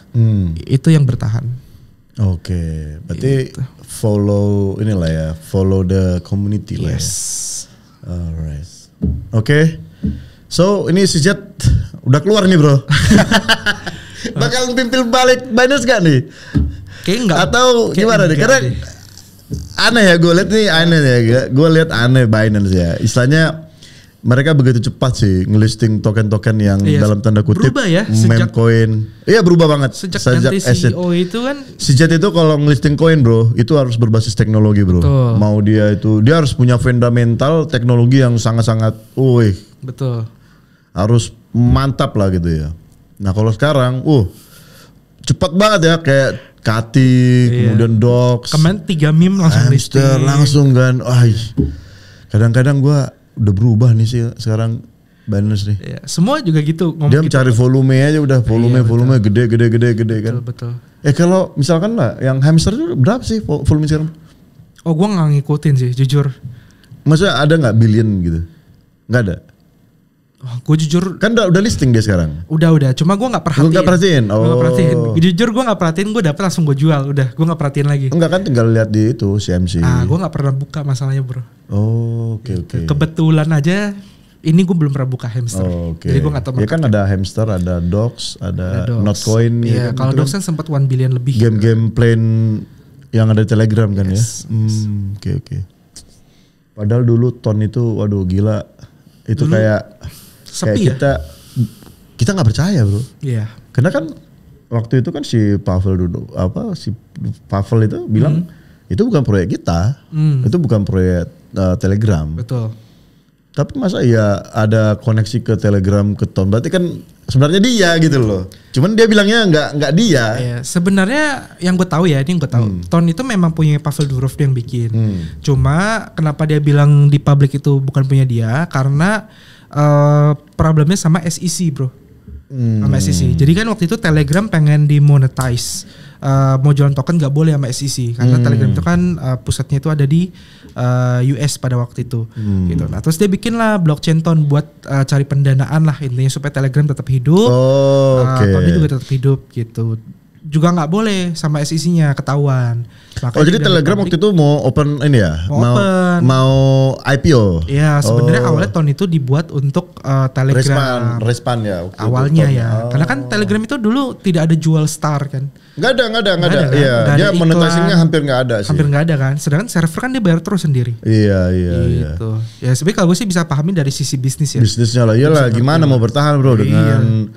itu yang bertahan.
Oke, berarti gitu. Follow the community lah ya. Alright. Oke. So ini si Jet udah keluar nih bro. Bakal pimpin balik Binance gak nih?
Kayaknya enggak.
Atau gimana nih? Karena aneh ya, gue lihat nih aneh ya, gue lihat aneh Binance ya. Istilahnya mereka begitu cepat sih ngelisting token-token yang dalam tanda kutip
berubah ya,
meme coin. Iya berubah banget.
Sejak ganti CEO itu kan.
Si Jet itu kalau ngelisting koin bro, itu harus berbasis teknologi bro. Betul. Mau dia harus punya fundamental teknologi yang sangat-sangat,
betul.
Harus mantap lah gitu ya. Nah kalau sekarang, cepat banget ya kayak Kati, kemudian Docs.
Kemarin 3 meme langsung
listing. Langsung kan. Kadang-kadang gue udah berubah nih sih sekarang Binance nih.
Iya, semua juga gitu.
Dia mencari volume aja udah. Volume gede kan.
Betul.
Kalau misalkan lah yang hamster itu berapa sih volume sekarang?
Oh gue gak ngikutin sih jujur.
Maksudnya ada gak billion gitu? Gak ada?
Gue jujur
kan udah listing dia sekarang.
Udah. Cuma gue nggak perhatiin.
Nggak perhatiin.
Nggak perhatiin. Jujur gue nggak perhatiin. Gue dapet langsung gue jual. Udah. Gue nggak perhatiin lagi.
Enggak kan tinggal lihat di itu CMC.
Gue nggak pernah buka masalahnya bro.
Oke.
Kebetulan aja ini gue belum pernah buka hamster. Jadi gue nggak tahu.
Ya kan ada hamster, ada Docs, ada Notcoin.
Iya. Kalau Docs kan sempat 1 billion lebih.
Game plan yang ada di Telegram kan ya. Oke. Padahal dulu ton itu, waduh gila. Itu dulu, kayak
sepi
kayak kita nggak percaya bro.
Iya.
Karena kan waktu itu kan si Pavel itu bilang itu bukan proyek kita, itu bukan proyek Telegram.
Betul.
Tapi masa ya ada koneksi ke Telegram ke Ton, berarti kan sebenarnya dia gitu loh. Cuman dia bilangnya nggak dia.
Iya. Sebenarnya yang gue tahu ya, ini yang gue tahu. Ton itu memang punya Pavel Durov yang bikin. Cuma kenapa dia bilang di publik itu bukan punya dia? Karena problemnya sama SEC bro, sama SEC. Jadi kan waktu itu Telegram pengen dimonetize, mau jualan token nggak boleh sama SEC karena Telegram itu kan pusatnya itu ada di US pada waktu itu. Gitu. Nah terus dia bikin lah blockchain Ton buat cari pendanaan lah intinya supaya Telegram tetap hidup, Tonnya juga tetap hidup gitu. Juga nggak boleh sama SEC-nya ketahuan. Makanya
jadi Telegram waktu itu mau open ini ya? Mau IPO?
Iya sebenarnya awalnya Ton itu dibuat untuk Telegram.
Respan ya?
Awalnya ya. Karena kan Telegram itu dulu tidak ada jual star kan?
Nggak ada. Kan? Iya. Dia monetizingnya hampir nggak ada sih.
Hampir nggak ada kan? Sedangkan server kan dia bayar terus sendiri.
Iya.
Gitu. Ya sebenarnya kalau gue sih bisa pahamin dari sisi bisnis ya.
Bisnisnya lah. Iyalah gimana mau bertahan bro dengan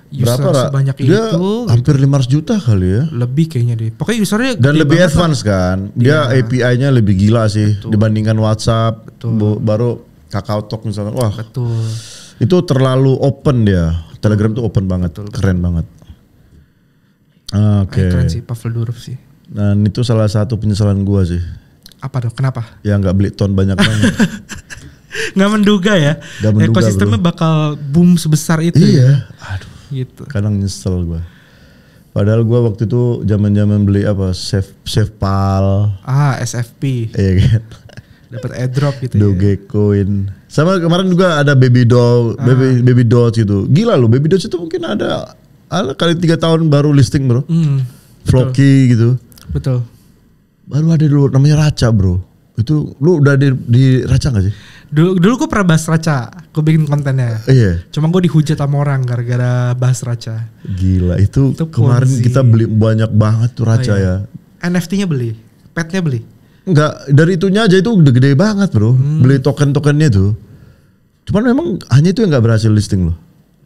berapa
sebanyak
dia itu hampir 500 juta kali ya,
lebih kayaknya deh. Pokoknya usernya
dan lebih advance kan. Dia API-nya lebih gila sih dibandingkan WhatsApp. Baru KakaoTalk misalkan. Wah.
Betul.
Itu terlalu open dia. Telegram tuh open banget, keren banget. Oke.
Keren sih Pavel Durov sih.
Dan itu salah satu penyesalan gua sih.
Apa dong? Kenapa?
Ya nggak beli ton banyak banget.
Nggak menduga ya.
Nggak menduga,
ekosistemnya bakal boom sebesar itu.
Iya.
Ya?
Aduh.
Gitu.
Kadang nyesel gua. Padahal gua waktu itu zaman beli apa? SafePal.
SFP.
Iya kan.
Dapat airdrop gitu.
Dogecoin. Sama kemarin juga ada Baby Dots gitu. Gila loh, Baby Dots itu mungkin ada kali 3 tahun baru listing bro. Floki gitu.
Betul.
Baru ada dulu namanya Raca bro. Itu lu udah di Raca gak sih?
Dulu gue pernah bahas Raca. Gue bikin kontennya.
Iya.
Cuma gue dihujat sama orang gara-gara bahas Raca.
Gila itu kemarin
Ponzi.
kita beli banyak banget tuh Raca ya.
NFT-nya beli. Petnya beli.
Enggak, dari itunya aja itu udah gede banget bro. Beli token-tokennya tuh. Cuman memang hanya itu yang gak berhasil listing loh.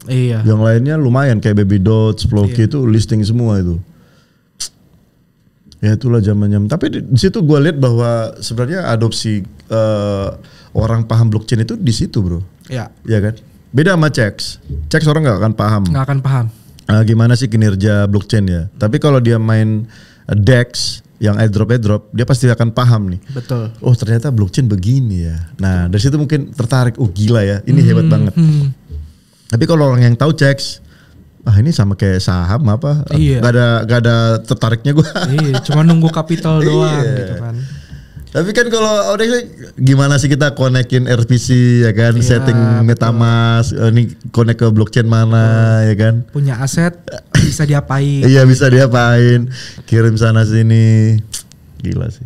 Iya.
Yang lainnya lumayan kayak Baby Dots, Floki itu listing semua itu. Ya itulah zaman-zaman. Tapi di situ gue lihat bahwa sebenarnya adopsi orang paham blockchain itu di situ bro.
Iya.
Iya kan? Beda sama Chex. Chex orang nggak akan paham.
Nggak akan paham.
Gimana sih kinerja blockchain ya? Tapi kalau dia main DEX yang airdrop, dia pasti akan paham nih.
Betul.
Oh ternyata blockchain begini ya. Nah dari situ mungkin tertarik. Oh gila ya, ini hebat banget. Tapi kalau orang yang tahu Chex, ini sama kayak saham apa?
Iya.
Gak ada tertariknya gue.
Iya, cuma nunggu kapital doang gitu kan.
Tapi kan kalau gimana sih kita konekin RPC ya kan, setting MetaMask, ini connect ke blockchain mana ya kan?
Punya aset bisa diapain?
Iya bisa diapain, kirim sana sini, gila sih.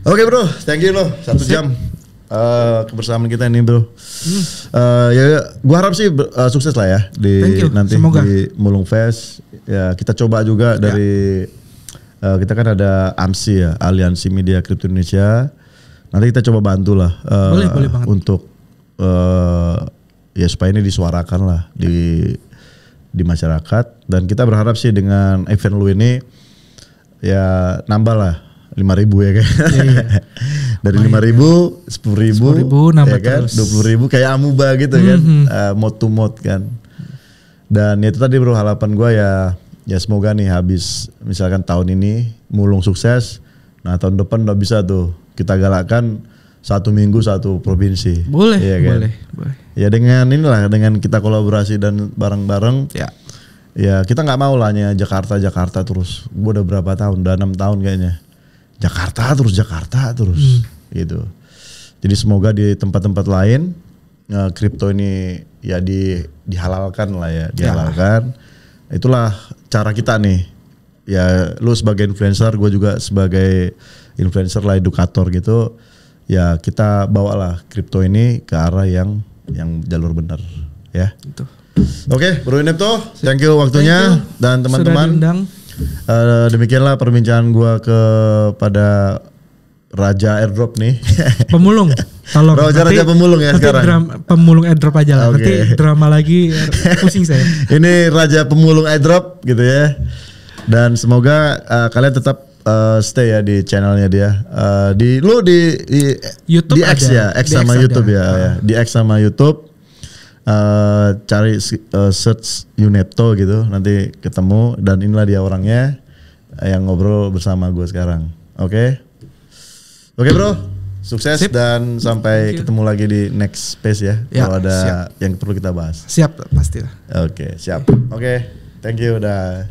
Oke bro, thank you loh 1 jam kebersamaan kita ini bro. Ya, gua harap sih sukses lah ya di nanti semoga. Di Mulung Fest. Ya kita coba juga dari kita kan ada AMSI ya, Aliansi Media Kripto Indonesia. Nanti kita coba bantu lah
boleh banget.
Untuk ya supaya ini disuarakan lah di masyarakat. Dan kita berharap sih dengan event lu ini ya nambah lah 5.000 ya kan. Iya. Dari 5.000, 10.000,
nambah
ya kan,
terus.
20.000 kayak Amuba gitu kan, mode to mode kan. Dan itu tadi bro, harapan gue ya semoga nih habis misalkan tahun ini Mulung sukses, nah tahun depan udah bisa tuh kita galakkan 1 minggu 1 provinsi.
Boleh,
ya kan? boleh. Ya dengan kita kolaborasi dan bareng-bareng. Ya kita nggak mau lah hanya Jakarta terus. Gue udah berapa tahun? Udah 6 tahun kayaknya. Jakarta terus gitu. Jadi semoga di tempat-tempat lain kripto ini ya dihalalkan lah ya, dihalalkan. Itulah cara kita nih. Ya lu sebagai influencer, gue juga sebagai influencer lah, edukator gitu. Ya kita bawalah kripto ini ke arah yang jalur benar ya. Oke, Bro Inepto, thank you waktunya dan teman-teman. Demikianlah perbincangan gua kepada Raja Airdrop nih.
Pemulung, tolong.
Raja pemulung ya sekarang.
Pemulung airdrop aja lah. Nanti drama lagi pusing saya. Ini
Raja pemulung airdrop gitu ya. Dan semoga kalian tetap stay ya di channelnya dia. Di
YouTube
di X ya, X sama YouTube ya. Di X sama YouTube. Cari search Unepto gitu, nanti ketemu, dan inilah dia orangnya yang ngobrol bersama gue sekarang. Oke bro, sukses. Sip. Dan sampai ketemu lagi di next space ya, kalau ada yang perlu kita bahas.
Siap, pasti lah.
Oke, siap. Oke, thank you, udah.